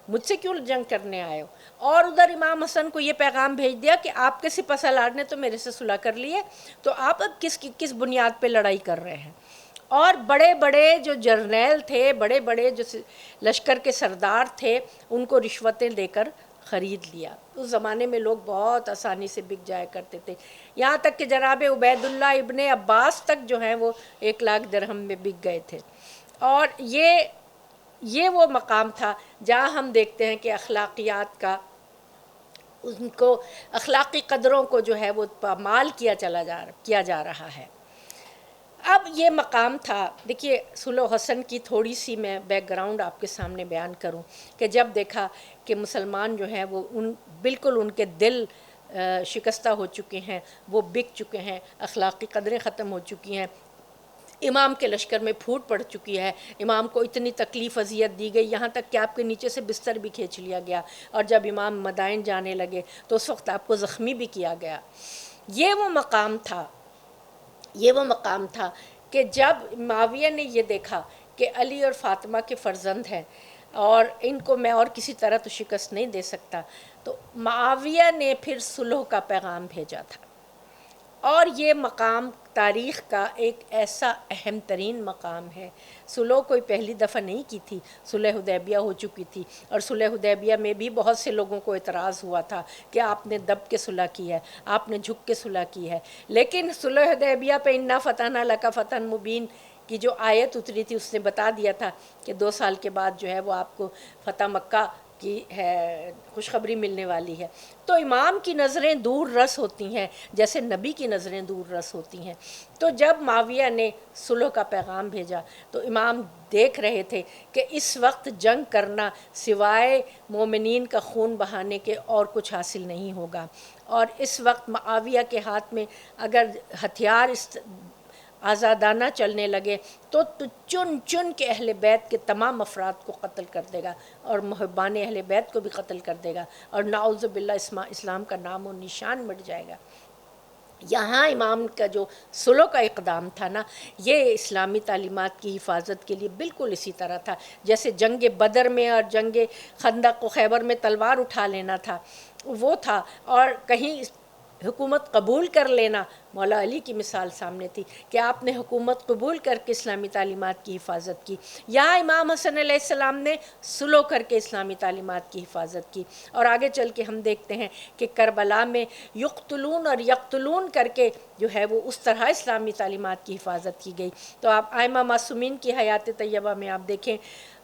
مجھ سے کیوں جنگ کرنے آئے ہو؟ اور ادھر امام حسن کو یہ پیغام بھیج دیا کہ آپ کے سپہ سالار نے تو میرے سے صلح کر لی ہے، تو آپ اب کس بنیاد پہ لڑائی کر رہے ہیں؟ اور بڑے بڑے جو جرنیل تھے، بڑے بڑے جو لشکر کے سردار تھے، ان کو رشوتیں دے کر خرید لیا۔ اس زمانے میں لوگ بہت آسانی سے بک جایا کرتے تھے، یہاں تک کہ جناب عبید اللہ ابن عباس تک جو ہیں وہ 1,00,000 درہم میں بک گئے تھے۔ اور یہ وہ مقام تھا جہاں ہم دیکھتے ہیں کہ اخلاقیات کا، ان کو اخلاقی قدروں کو جو ہے وہ پامال کیا جا رہا ہے۔ اب یہ مقام تھا، دیکھیے صلح حسن کی تھوڑی سی میں بیک گراؤنڈ آپ کے سامنے بیان کروں کہ جب دیکھا کہ مسلمان جو ہیں وہ بالکل ان کے دل شکستہ ہو چکے ہیں، وہ بک چکے ہیں، اخلاقی قدریں ختم ہو چکی ہیں، امام کے لشکر میں پھوٹ پڑ چکی ہے، امام کو اتنی تکلیف اذیت دی گئی، یہاں تک کہ آپ کے نیچے سے بستر بھی کھینچ لیا گیا، اور جب امام مدائن جانے لگے تو اس وقت آپ کو زخمی بھی کیا گیا۔ یہ وہ مقام تھا کہ جب معاویہ نے یہ دیکھا کہ علی اور فاطمہ کے فرزند ہیں اور ان کو میں اور کسی طرح تو شکست نہیں دے سکتا، تو معاویہ نے پھر صلح کا پیغام بھیجا تھا۔ اور یہ مقام تاریخ کا ایک ایسا اہم ترین مقام ہے۔ صلح کوئی پہلی دفعہ نہیں کی تھی، صلح حدیبیہ ہو چکی تھی، اور صلح حدیبیہ میں بھی بہت سے لوگوں کو اعتراض ہوا تھا کہ آپ نے دب کے صلح کی ہے، آپ نے جھک کے صلح کی ہے، لیکن صلح حدیبیہ پہ انا فتحنا لک فتحا مبین کی جو آیت اتری تھی اس نے بتا دیا تھا کہ 2 سال کے بعد جو ہے وہ آپ کو فتح مکہ کی ہے خوشخبری ملنے والی ہے۔ تو امام کی نظریں دور رس ہوتی ہیں جیسے نبی کی نظریں دور رس ہوتی ہیں۔ تو جب معاویہ نے صلح کا پیغام بھیجا تو امام دیکھ رہے تھے کہ اس وقت جنگ کرنا سوائے مومنین کا خون بہانے کے اور کچھ حاصل نہیں ہوگا، اور اس وقت معاویہ کے ہاتھ میں اگر ہتھیار آزادانہ چلنے لگے تو چن چن کے اہل بیت کے تمام افراد کو قتل کر دے گا، اور محبان اہل بیت کو بھی قتل کر دے گا، اور نعوذ باللہ اسلام کا نام و نشان مٹ جائے گا۔ یہاں امام کا جو صلح کا اقدام تھا نا، یہ اسلامی تعلیمات کی حفاظت کے لیے بالکل اسی طرح تھا جیسے جنگ بدر میں اور جنگ خندق و خیبر میں تلوار اٹھا لینا تھا، وہ تھا، اور کہیں حکومت قبول کر لینا۔ مولا علی کی مثال سامنے تھی کہ آپ نے حکومت قبول کر کے اسلامی تعلیمات کی حفاظت کی۔ یہاں امام حسن علیہ السلام نے صلح کر کے اسلامی تعلیمات کی حفاظت کی، اور آگے چل کے ہم دیکھتے ہیں کہ کربلا میں یقتلون اور یقتلون کر کے جو ہے وہ اس طرح اسلامی تعلیمات کی حفاظت کی گئی۔ تو آپ ائمہ معصومین کی حیات طیبہ میں آپ دیکھیں،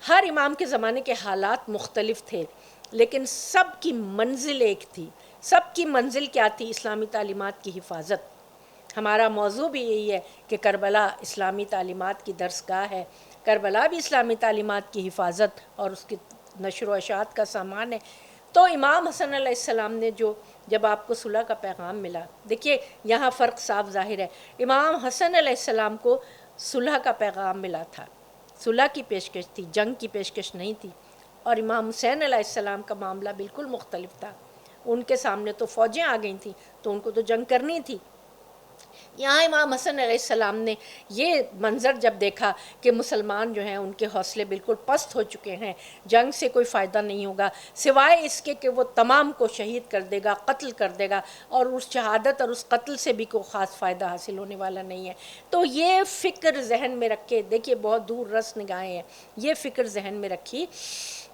ہر امام کے زمانے کے حالات مختلف تھے، لیکن سب کی منزل ایک تھی۔ سب کی منزل کیا تھی؟ اسلامی تعلیمات کی حفاظت۔ ہمارا موضوع بھی یہی ہے کہ کربلا اسلامی تعلیمات کی درسگاہ ہے، کربلا بھی اسلامی تعلیمات کی حفاظت اور اس کی نشر و اشاعت کا سامان ہے۔ تو امام حسن علیہ السلام نے جب آپ کو صلح کا پیغام ملا، دیکھیے یہاں فرق صاف ظاہر ہے، امام حسن علیہ السلام کو صلح کا پیغام ملا تھا، صلح کی پیشکش تھی، جنگ کی پیشکش نہیں تھی، اور امام حسین علیہ السلام کا معاملہ بالکل مختلف تھا۔ ان کے سامنے تو فوجیں آ گئی تھیں تو ان کو تو جنگ کرنی تھی۔ یہاں امام حسن علیہ السلام نے یہ منظر جب دیکھا کہ مسلمان جو ہیں ان کے حوصلے بالکل پست ہو چکے ہیں، جنگ سے کوئی فائدہ نہیں ہوگا سوائے اس کے کہ وہ تمام کو شہید کر دے گا، قتل کر دے گا، اور اس شہادت اور اس قتل سے بھی کوئی خاص فائدہ حاصل ہونے والا نہیں ہے، تو یہ فکر ذہن میں رکھے، دیکھیے بہت دور رس نگاہیں ہیں، یہ فکر ذہن میں رکھی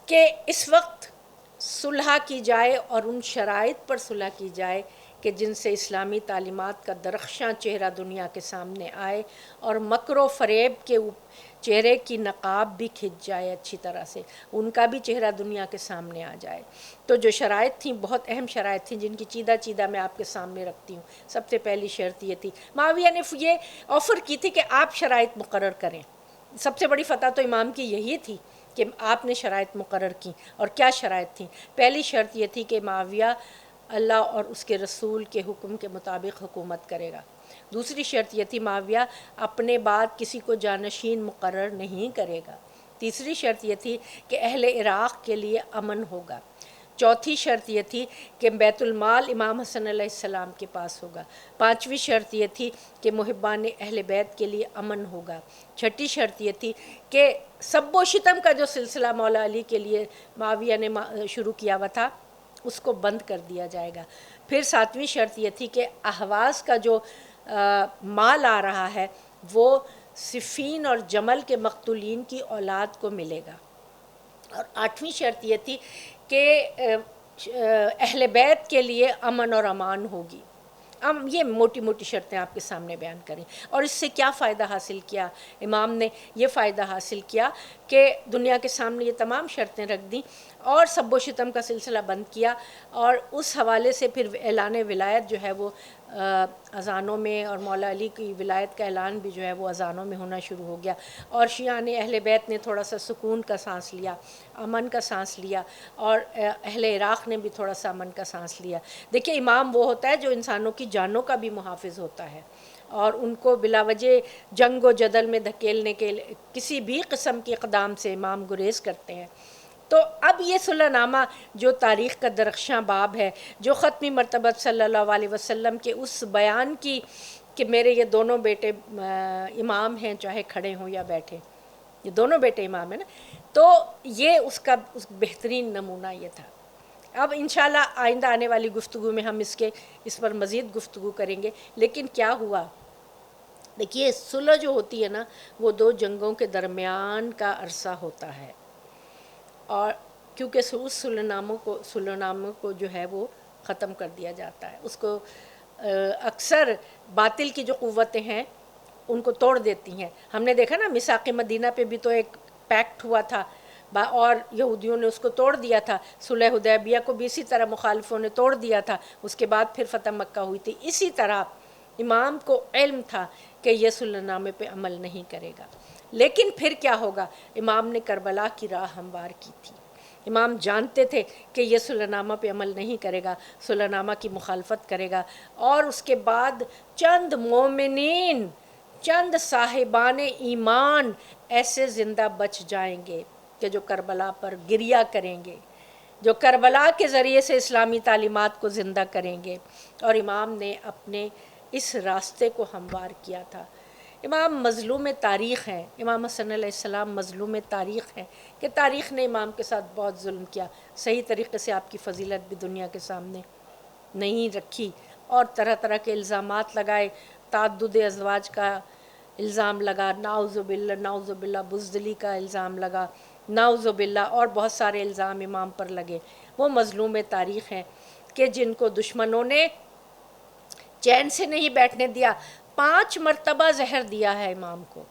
کہ اس وقت صلح کی جائے اور ان شرائط پر صلح کی جائے کہ جن سے اسلامی تعلیمات کا درخشاں چہرہ دنیا کے سامنے آئے، اور مکر و فریب کے چہرے کی نقاب بھی کھنچ جائے اچھی طرح سے، ان کا بھی چہرہ دنیا کے سامنے آ جائے۔ تو جو شرائط تھیں بہت اہم شرائط تھیں جن کی چیدہ چیدہ میں آپ کے سامنے رکھتی ہوں۔ سب سے پہلی شرط یہ تھی، معاویہ نے یہ آفر کی تھی کہ آپ شرائط مقرر کریں۔ سب سے بڑی فتح تو امام کی یہی تھی کہ آپ نے شرائط مقرر کی، اور کیا شرائط تھیں؟ پہلی شرط یہ تھی کہ معاویہ اللہ اور اس کے رسول کے حکم کے مطابق حکومت کرے گا۔ دوسری شرط یہ تھی معاویہ اپنے بعد کسی کو جانشین مقرر نہیں کرے گا۔ تیسری شرط یہ تھی کہ اہل عراق کے لیے امن ہوگا۔ چوتھی شرط یہ تھی کہ بیت المال امام حسن علیہ السلام کے پاس ہوگا۔ پانچویں شرط یہ تھی کہ محبان اہل بیت کے لیے امن ہوگا۔ چھٹی شرط یہ تھی کہ سب و شتم کا جو سلسلہ مولا علی کے لیے معاویہ نے شروع کیا ہوا تھا اس کو بند کر دیا جائے گا۔ پھر ساتویں شرط یہ تھی کہ احواز کا جو مال آ رہا ہے وہ صفین اور جمل کے مقتولین کی اولاد کو ملے گا۔ اور آٹھویں شرط یہ تھی کہ اہل بیت کے لیے امن اور امان ہوگی۔ یہ موٹی موٹی شرطیں آپ کے سامنے بیان کریں، اور اس سے کیا فائدہ حاصل کیا امام نے؟ یہ فائدہ حاصل کیا کہ دنیا کے سامنے یہ تمام شرطیں رکھ دیں اور سب و شتم کا سلسلہ بند کیا، اور اس حوالے سے پھر اعلان ولایت جو ہے وہ اذانوں میں، اور مولا علی کی ولایت کا اعلان بھی جو ہے وہ اذانوں میں ہونا شروع ہو گیا، اور شیعان اہل بیت نے تھوڑا سا سکون کا سانس لیا، امن کا سانس لیا، اور اہل عراق نے بھی تھوڑا سا امن کا سانس لیا۔ دیکھیے امام وہ ہوتا ہے جو انسانوں کی جانوں کا بھی محافظ ہوتا ہے، اور ان کو بلا وجہ جنگ و جدل میں دھکیلنے کے کسی بھی قسم کے اقدام سے امام گریز کرتے ہیں۔ تو اب یہ صلح نامہ جو تاریخ کا درخشاں باب ہے، جو ختمی مرتبہ صلی اللہ علیہ وسلم کے اس بیان کی کہ میرے یہ دونوں بیٹے امام ہیں، چاہے کھڑے ہوں یا بیٹھے، یہ دونوں بیٹے امام ہیں نا، تو یہ اس کا بہترین نمونہ یہ تھا۔ اب انشاءاللہ آئندہ آنے والی گفتگو میں ہم اس پر مزید گفتگو کریں گے۔ لیکن کیا ہوا، دیکھیے صلح جو ہوتی ہے نا، وہ دو جنگوں کے درمیان کا عرصہ ہوتا ہے، اور کیونکہ اس صلح ناموں کو جو ہے وہ ختم کر دیا جاتا ہے، اس کو اکثر باطل کی جو قوتیں ہیں ان کو توڑ دیتی ہیں۔ ہم نے دیکھا نا میثاق مدینہ پہ بھی تو ایک پیکٹ ہوا تھا اور یہودیوں نے اس کو توڑ دیا تھا، صلح حدیبیہ کو بھی اسی طرح مخالفوں نے توڑ دیا تھا، اس کے بعد پھر فتح مکہ ہوئی تھی۔ اسی طرح امام کو علم تھا کہ یہ صلح نامے پہ عمل نہیں کرے گا، لیکن پھر کیا ہوگا، امام نے کربلا کی راہ ہموار کی تھی۔ امام جانتے تھے کہ یہ صلح نامہ پہ عمل نہیں کرے گا، صلح نامہ کی مخالفت کرے گا، اور اس کے بعد چند مومنین، چند صاحبان ایمان ایسے زندہ بچ جائیں گے کہ جو کربلا پر گریہ کریں گے، جو کربلا کے ذریعے سے اسلامی تعلیمات کو زندہ کریں گے، اور امام نے اپنے اس راستے کو ہموار کیا تھا۔ امام مظلوم تاریخ ہیں، امام حسن علیہ السلام مظلوم تاریخ ہیں کہ تاریخ نے امام کے ساتھ بہت ظلم کیا، صحیح طریقے سے آپ کی فضیلت بھی دنیا کے سامنے نہیں رکھی، اور طرح طرح کے الزامات لگائے، تعدد ازواج کا الزام لگا، نعوذ باللہ بزدلی کا الزام لگا، نعوذ باللہ، اور بہت سارے الزام امام پر لگے۔ وہ مظلوم تاریخ ہیں کہ جن کو دشمنوں نے چین سے نہیں بیٹھنے دیا۔ 5 مرتبہ زہر دیا ہے امام کو،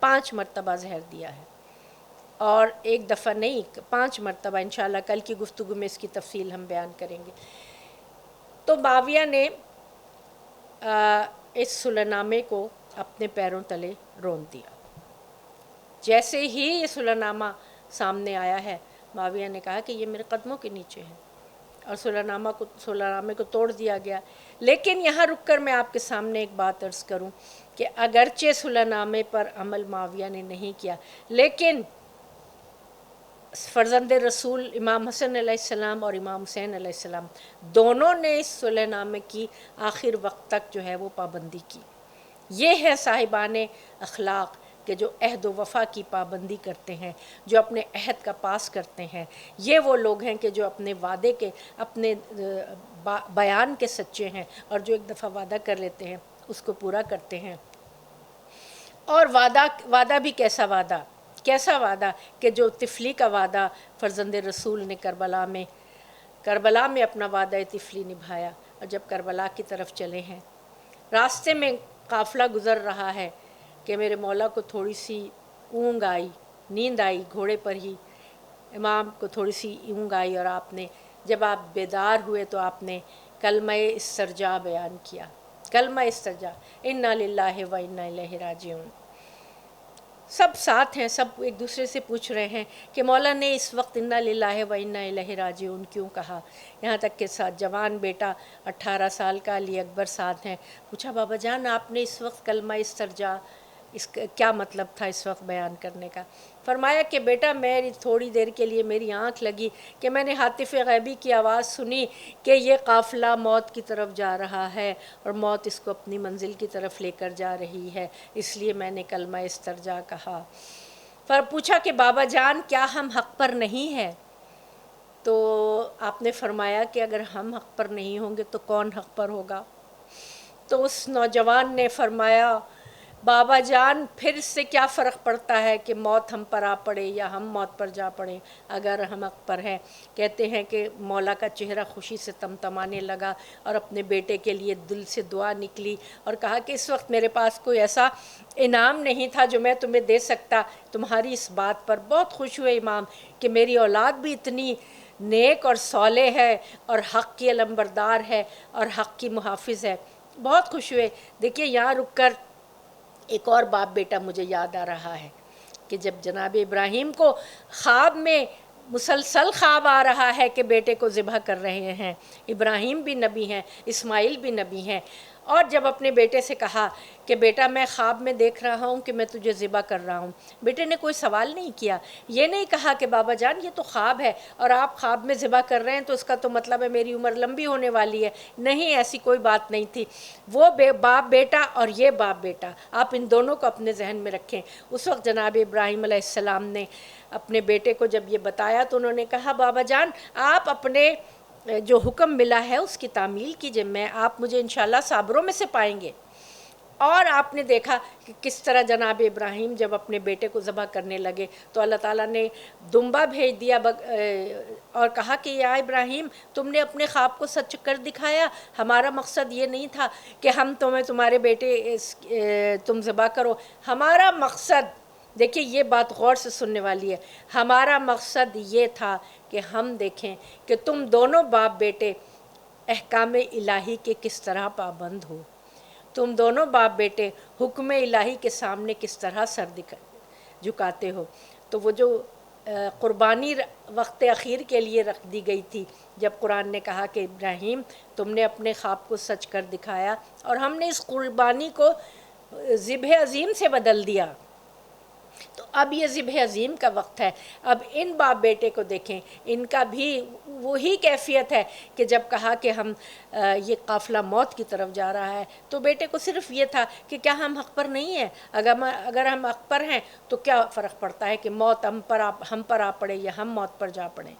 5 مرتبہ زہر دیا ہے، اور ایک دفعہ نہیں، 5 مرتبہ۔ انشاءاللہ کل کی گفتگو میں اس کی تفصیل ہم بیان کریں گے۔ تو معاویہ نے اس صلح نامے کو اپنے پیروں تلے رون دیا۔ جیسے ہی یہ صلح نامہ سامنے آیا ہے، معاویہ نے کہا کہ یہ میرے قدموں کے نیچے ہے، اور صلح نامے کو توڑ دیا گیا۔ لیکن یہاں رک کر میں آپ کے سامنے ایک بات عرض کروں کہ اگرچہ صلح نامے پر عمل معاویہ نے نہیں کیا، لیکن فرزند رسول امام حسن علیہ السلام اور امام حسین علیہ السلام دونوں نے اس صلح نامے کی آخر وقت تک جو ہے وہ پابندی کی۔ یہ ہے صاحبان اخلاق کہ جو عہد و وفا کی پابندی کرتے ہیں، جو اپنے عہد کا پاس کرتے ہیں۔ یہ وہ لوگ ہیں کہ جو اپنے وعدے کے، اپنے بیان کے سچے ہیں، اور جو ایک دفعہ وعدہ کر لیتے ہیں اس کو پورا کرتے ہیں۔ اور وعدہ بھی کیسا وعدہ کہ جو طفلی کا وعدہ فرزند رسول نے کربلا میں اپنا وعدہ طفلی نبھایا، اور جب کربلا کی طرف چلے ہیں، راستے میں قافلہ گزر رہا ہے کہ میرے مولا کو تھوڑی سی نیند آئی، گھوڑے پر ہی امام کو تھوڑی سی اونگ آئی، اور جب آپ بیدار ہوئے تو آپ نے کلمہ استرجاع بیان کیا، کلمہ استرجاع، انا للہ و انا الیہ راجعون۔ سب ساتھ ہیں، سب ایک دوسرے سے پوچھ رہے ہیں کہ مولا نے اس وقت انا للہ و انا الیہ راجعون کیوں کہا؟ یہاں تک کہ ساتھ جوان بیٹا 18 سال کا علی اکبر ساتھ ہیں۔ پوچھا بابا جان آپ نے اس وقت کلمہ استرجاع، اس کا کیا مطلب تھا اس وقت بیان کرنے کا؟ فرمایا کہ بیٹا میری تھوڑی دیر کے لیے میری آنکھ لگی کہ میں نے ہاتف غیبی کی آواز سنی کہ یہ قافلہ موت کی طرف جا رہا ہے، اور موت اس کو اپنی منزل کی طرف لے کر جا رہی ہے، اس لیے میں نے کلمہ استرجاع کہا۔ پوچھا کہ بابا جان کیا ہم حق پر نہیں ہیں؟ تو آپ نے فرمایا کہ اگر ہم حق پر نہیں ہوں گے تو کون حق پر ہوگا؟ تو اس نوجوان نے فرمایا بابا جان پھر سے کیا فرق پڑتا ہے کہ موت ہم پر آ پڑے یا ہم موت پر جا پڑیں اگر ہم حق پر ہیں۔ کہتے ہیں کہ مولا کا چہرہ خوشی سے تمتمانے لگا، اور اپنے بیٹے کے لیے دل سے دعا نکلی، اور کہا کہ اس وقت میرے پاس کوئی ایسا انعام نہیں تھا جو میں تمہیں دے سکتا، تمہاری اس بات پر بہت خوش ہوئے امام کہ میری اولاد بھی اتنی نیک اور صالح ہے، اور حق کی علمبردار ہے، اور حق کی محافظ ہے، بہت خوش ہوئے۔ دیکھیے یہاں رک کر ایک اور باپ بیٹا مجھے یاد آ رہا ہے کہ جب جناب ابراہیم کو خواب میں مسلسل خواب آ رہا ہے کہ بیٹے کو ذبح کر رہے ہیں. ابراہیم بھی نبی ہیں، اسماعیل بھی نبی ہیں. اور جب اپنے بیٹے سے کہا کہ بیٹا میں خواب میں دیکھ رہا ہوں کہ میں تجھے ذبح کر رہا ہوں، بیٹے نے کوئی سوال نہیں کیا. یہ نہیں کہا کہ بابا جان یہ تو خواب ہے اور آپ خواب میں ذبح کر رہے ہیں تو اس کا تو مطلب ہے میری عمر لمبی ہونے والی ہے. نہیں، ایسی کوئی بات نہیں تھی. وہ باپ بیٹا اور یہ باپ بیٹا، آپ ان دونوں کو اپنے ذہن میں رکھیں. اس وقت جناب ابراہیم علیہ السلام نے اپنے بیٹے کو جب یہ بتایا تو انہوں نے کہا بابا جان آپ اپنے جو حکم ملا ہے اس کی تعمیل کیجئے، میں آپ مجھے انشاءاللہ صابروں میں سے پائیں گے. اور آپ نے دیکھا کہ کس طرح جناب ابراہیم جب اپنے بیٹے کو ذبح کرنے لگے تو اللہ تعالیٰ نے دمبا بھیج دیا اور کہا کہ یا ابراہیم تم نے اپنے خواب کو سچ کر دکھایا. ہمارا مقصد یہ نہیں تھا کہ ہم تمہارے بیٹے تم ذبح کرو. ہمارا مقصد، دیکھیے یہ بات غور سے سننے والی ہے، ہمارا مقصد یہ تھا کہ ہم دیکھیں کہ تم دونوں باپ بیٹے احکام الہی کے کس طرح پابند ہو، تم دونوں باپ بیٹے حکم الہی کے سامنے کس طرح سر جھکاتے ہو. تو وہ جو قربانی وقت اخیر کے لیے رکھ دی گئی تھی، جب قرآن نے کہا کہ ابراہیم تم نے اپنے خواب کو سچ کر دکھایا اور ہم نے اس قربانی کو ذبح عظیم سے بدل دیا، تو اب یہ ذبح عظیم کا وقت ہے. اب ان باپ بیٹے کو دیکھیں، ان کا بھی وہی کیفیت ہے کہ جب کہا کہ ہم یہ قافلہ موت کی طرف جا رہا ہے تو بیٹے کو صرف یہ تھا کہ کیا ہم حق پر نہیں ہیں؟ اگر ہم حق پر ہیں تو کیا فرق پڑتا ہے کہ موت ہم پر آ پڑے یا ہم موت پر جا پڑیں.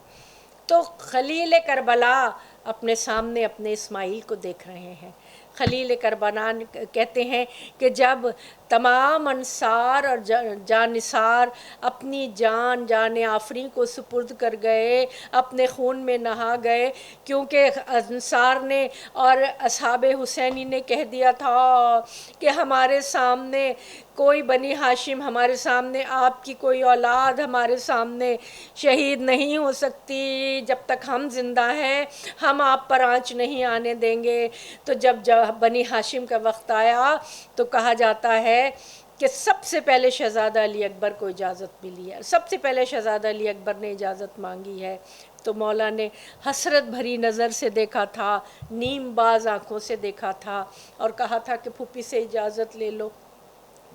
تو خلیل کربلا اپنے سامنے اپنے اسماعیل کو دیکھ رہے ہیں. خلیل کربلا کہتے ہیں کہ جب تمام انصار اور جانثار اپنی جان آفریں کو سپرد کر گئے، اپنے خون میں نہا گئے، کیونکہ انصار نے اور اصحاب حسینی نے کہہ دیا تھا کہ ہمارے سامنے کوئی بنی ہاشم، ہمارے سامنے آپ کی کوئی اولاد ہمارے سامنے شہید نہیں ہو سکتی، جب تک ہم زندہ ہیں ہم آپ پر آنچ نہیں آنے دیں گے. تو جب بنی ہاشم کا وقت آیا تو کہا جاتا ہے کہ سب سے پہلے شہزادہ علی اکبر کو اجازت ملی ہے، سب سے پہلے شہزادہ علی اکبر نے اجازت مانگی ہے. تو مولا نے حسرت بھری نظر سے دیکھا تھا، نیم باز آنکھوں سے دیکھا تھا اور کہا تھا کہ پھوپھی سے اجازت لے لو،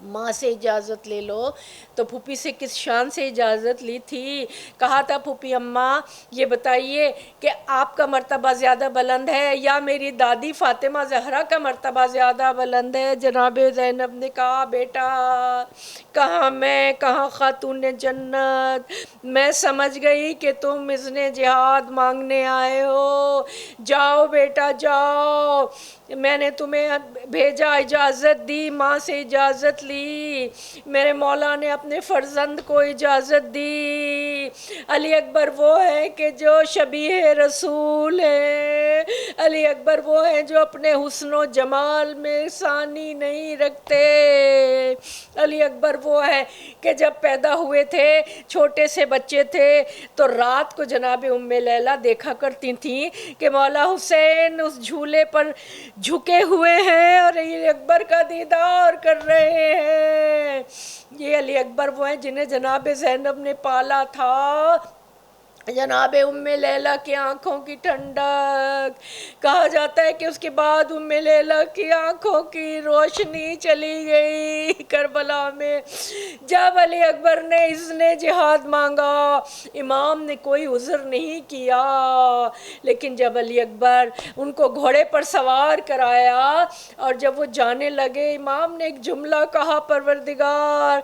ماں سے اجازت لے لو. تو پھوپھی سے کس شان سے اجازت لی تھی؟ کہا تھا پھوپھی اماں یہ بتائیے کہ آپ کا مرتبہ زیادہ بلند ہے یا میری دادی فاطمہ زہرا کا مرتبہ زیادہ بلند ہے؟ جناب زینب نے کہا بیٹا کہاں میں، کہاں خاتون جنت، میں سمجھ گئی کہ تم اذن جہاد مانگنے آئے ہو، جاؤ بیٹا جاؤ، میں نے تمہیں بھیجا، اجازت دی، ماں سے اجازت لی، میرے مولا نے اپنے فرزند کو اجازت دی. علی اکبر وہ ہے کہ جو شبیہ رسول ہے، علی اکبر وہ ہیں جو اپنے حسن و جمال میں ثانی نہیں رکھتے. علی اکبر وہ ہے کہ جب پیدا ہوئے تھے، چھوٹے سے بچے تھے تو رات کو جناب ام لیلہ دیکھا کرتی تھیں کہ مولا حسین اس جھولے پر جھکے ہوئے ہیں اور علی اکبر کا دیدار کر رہے ہیں. یہ علی اکبر وہ ہیں جنہیں جناب زینب نے پالا تھا. جناب ام لیلہ کی آنکھوں کی ٹھنڈک، کہا جاتا ہے کہ اس کے بعد ام لیلہ کی آنکھوں کی روشنی چلی گئی کربلا میں. جب علی اکبر نے اذن جہاد مانگا، امام نے کوئی عذر نہیں کیا، لیکن جب علی اکبر ان کو گھوڑے پر سوار کرایا اور جب وہ جانے لگے، امام نے ایک جملہ کہا پروردگار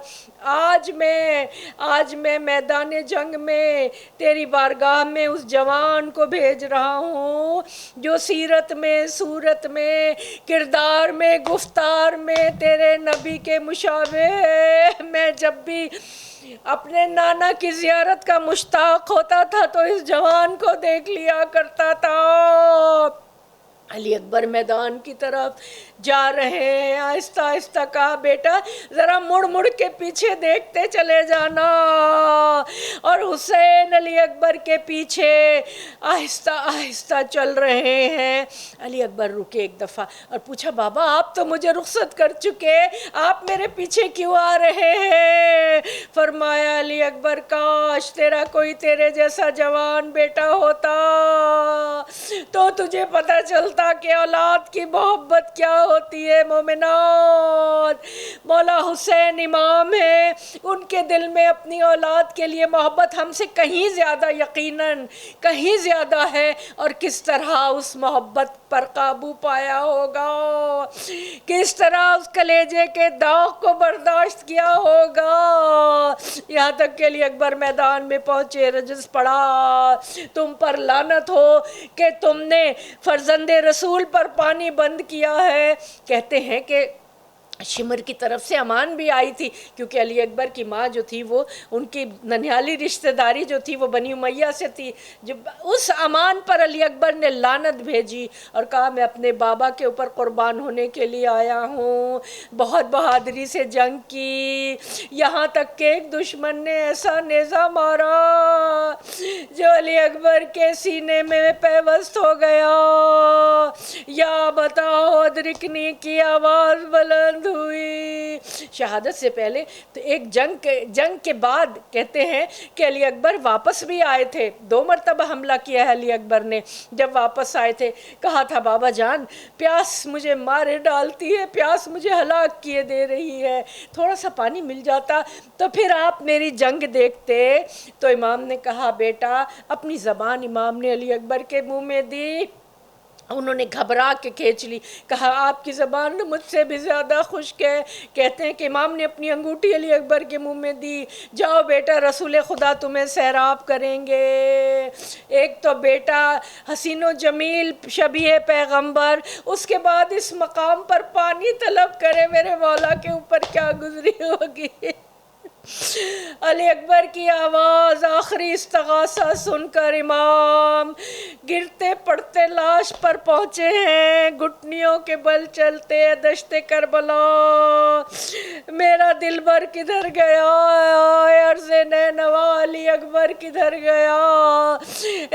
آج میں میدان جنگ میں تیری بارگاہ میں اس جوان کو بھیج رہا ہوں جو سیرت میں، صورت میں، کردار میں، گفتار میں تیرے نبی کے مشابہ ہے. میں جب بھی اپنے نانا کی زیارت کا مشتاق ہوتا تھا تو اس جوان کو دیکھ لیا کرتا تھا. علی اکبر میدان کی طرف جا رہے ہیں، آہستہ آہستہ کہا بیٹا ذرا مڑ مڑ کے پیچھے دیکھتے چلے جانا، اور حسین علی اکبر کے پیچھے آہستہ آہستہ چل رہے ہیں۔ علی اکبر رکے ایک دفعہ اور پوچھا بابا آپ تو مجھے رخصت کر چکے، آپ میرے پیچھے کیوں آ رہے ہیں؟ فرمایا علی اکبر کاش تیرا کوئی تیرے جیسا جوان بیٹا ہوتا تو تجھے پتہ چلتا کہ اولاد کی محبت کیا ہوتی ہے۔ مومنات، مولا حسین امام ہیں، ان کے دل میں اپنی اولاد کے لیے محبت ہم سے کہیں زیادہ یقیناً کہیں زیادہ ہے، اور کس طرح اس محبت پر قابو پایا ہوگا، کس طرح اس کلیجے کے داغ کو برداشت کیا ہوگا، یہاں تک کہ علی اکبر میدان میں پہنچے، رجز پڑا تم پر لعنت ہو کہ تم نے فرزند رسول پر پانی بند کیا ہے۔ کہتے ہیں کہ شمر کی طرف سے امان بھی آئی تھی، کیونکہ علی اکبر کی ماں جو تھی وہ ان کی ننھیالی رشتہ داری جو تھی وہ بنی امیہ سے تھی۔ جب اس امان پر علی اکبر نے لعنت بھیجی اور کہا میں اپنے بابا کے اوپر قربان ہونے کے لیے آیا ہوں، بہت بہادری سے جنگ کی، یہاں تک کہ ایک دشمن نے ایسا نیزہ مارا جو علی اکبر کے سینے میں پیوست ہو گیا، یا بتاؤ ادرکنی کی آواز بلند ہوئی۔ شہادت سے پہلے تو ایک جنگ کے بعد کہتے ہیں کہ علی اکبر واپس بھی آئے تھے، 2 مرتبہ حملہ کیا ہے علی اکبر نے۔ جب واپس آئے تھے کہا تھا بابا جان پیاس مجھے مارے ڈالتی ہے، پیاس مجھے ہلاک کیے دے رہی ہے، تھوڑا سا پانی مل جاتا تو پھر آپ میری جنگ دیکھتے۔ تو امام نے کہا بیٹا، اپنی زبان امام نے علی اکبر کے منہ میں دی، انہوں نے گھبرا کے کھینچ لی، کہا آپ کی زبان مجھ سے بھی زیادہ خشک ہے۔ کہتے ہیں کہ امام نے اپنی انگوٹھی علی اکبر کے منہ میں دی، جاؤ بیٹا رسول خدا تمہیں سیراب کریں گے۔ ایک تو بیٹا حسین و جمیل شبیہ پیغمبر، اس کے بعد اس مقام پر پانی طلب کرے، میرے مولا کے اوپر کیا گزری ہوگی۔ علی اکبر کی آواز آخری استغاثہ سن کر امام گرتے پڑتے لاش پر پہنچے ہیں، گھٹنیوں کے بل چلتے دشت کربلا، میرا دلبر کدھر گیا، عرض نینوا علی اکبر کدھر گیا،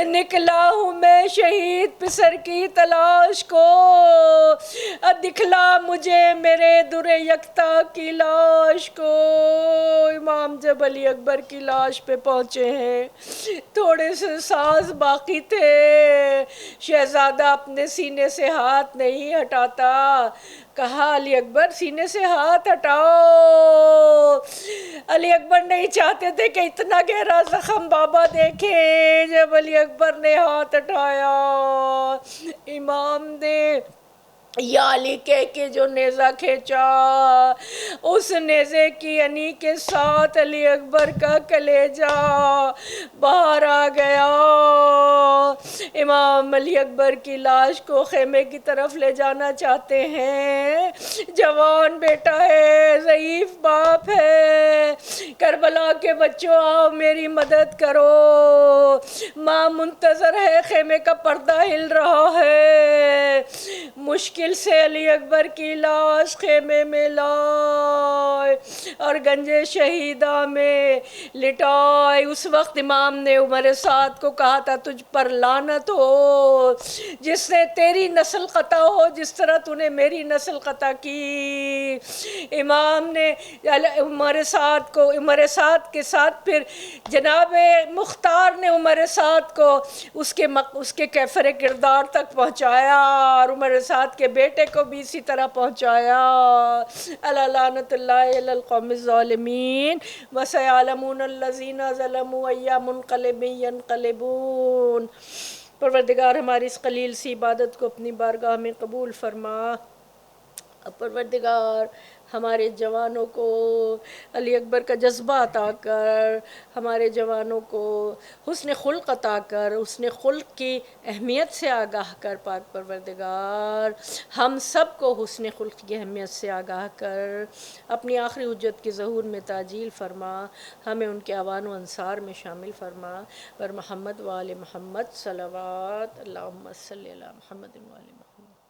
نکلا ہوں میں شہید پسر کی تلاش کو، دکھلا مجھے میرے در یکتا کی لاش کو۔ امام جب علی اکبر کی لاش پہ پہنچے ہیں، تھوڑے سے سانس باقی تھے، شہزادہ اپنے سینے سے ہاتھ نہیں ہٹاتا، کہا علی اکبر سینے سے ہاتھ ہٹاؤ۔ علی اکبر نہیں چاہتے تھے کہ اتنا گہرا زخم بابا دیکھیں۔ جب علی اکبر نے ہاتھ ہٹایا، امام نے یا علی کہہ کے جو نیزہ کھینچا، اس نیزے کی انی کے ساتھ علی اکبر کا کلیجہ باہر آ گیا۔ امام علی اکبر کی لاش کو خیمے کی طرف لے جانا چاہتے ہیں، جوان بیٹا ہے، ضعیف باپ ہے، کربلا کے بچوں آؤ میری مدد کرو، ماں منتظر ہے، خیمے کا پردہ ہل رہا ہے، مشکل سے علی اکبر کی لاش خیمے میں لائے اور گنج شہیدہ میں لٹائے۔ اس وقت امام نے عمر سعد کو کہا تھا تجھ پر لعنت ہو، جس نے تیری نسل قطع ہو جس طرح تو نے میری نسل قطع کی۔ امام نے عمر سعد کے ساتھ پھر جناب مختار نے عمر سعد کو اس کے کیفر کردار تک پہنچایا، اور عمر سعد کے بیٹے کو بھی اسی طرح پہنچایا۔ الا لعنت اللہ علی القوم الظالمین وسیعلمون الذین ظلموا ای منقلب ینقلبون۔ پروردگار ہماری اس قلیل سی عبادت کو اپنی بارگاہ میں قبول فرما، پروردگار ہمارے جوانوں کو علی اکبر کا جذبہ عطا کر، ہمارے جوانوں کو حسن خلق عطا کر، حسن خلق کی اہمیت سے آگاہ کر پاک پروردگار، ہم سب کو حسن خلق کی اہمیت سے آگاہ کر، اپنی آخری حجت کے ظہور میں تعجیل فرما، ہمیں ان کے اعوان و انصار میں شامل فرما، پر محمد وآل محمد صلوات، اللہم صلی علی محمد وآل محمد۔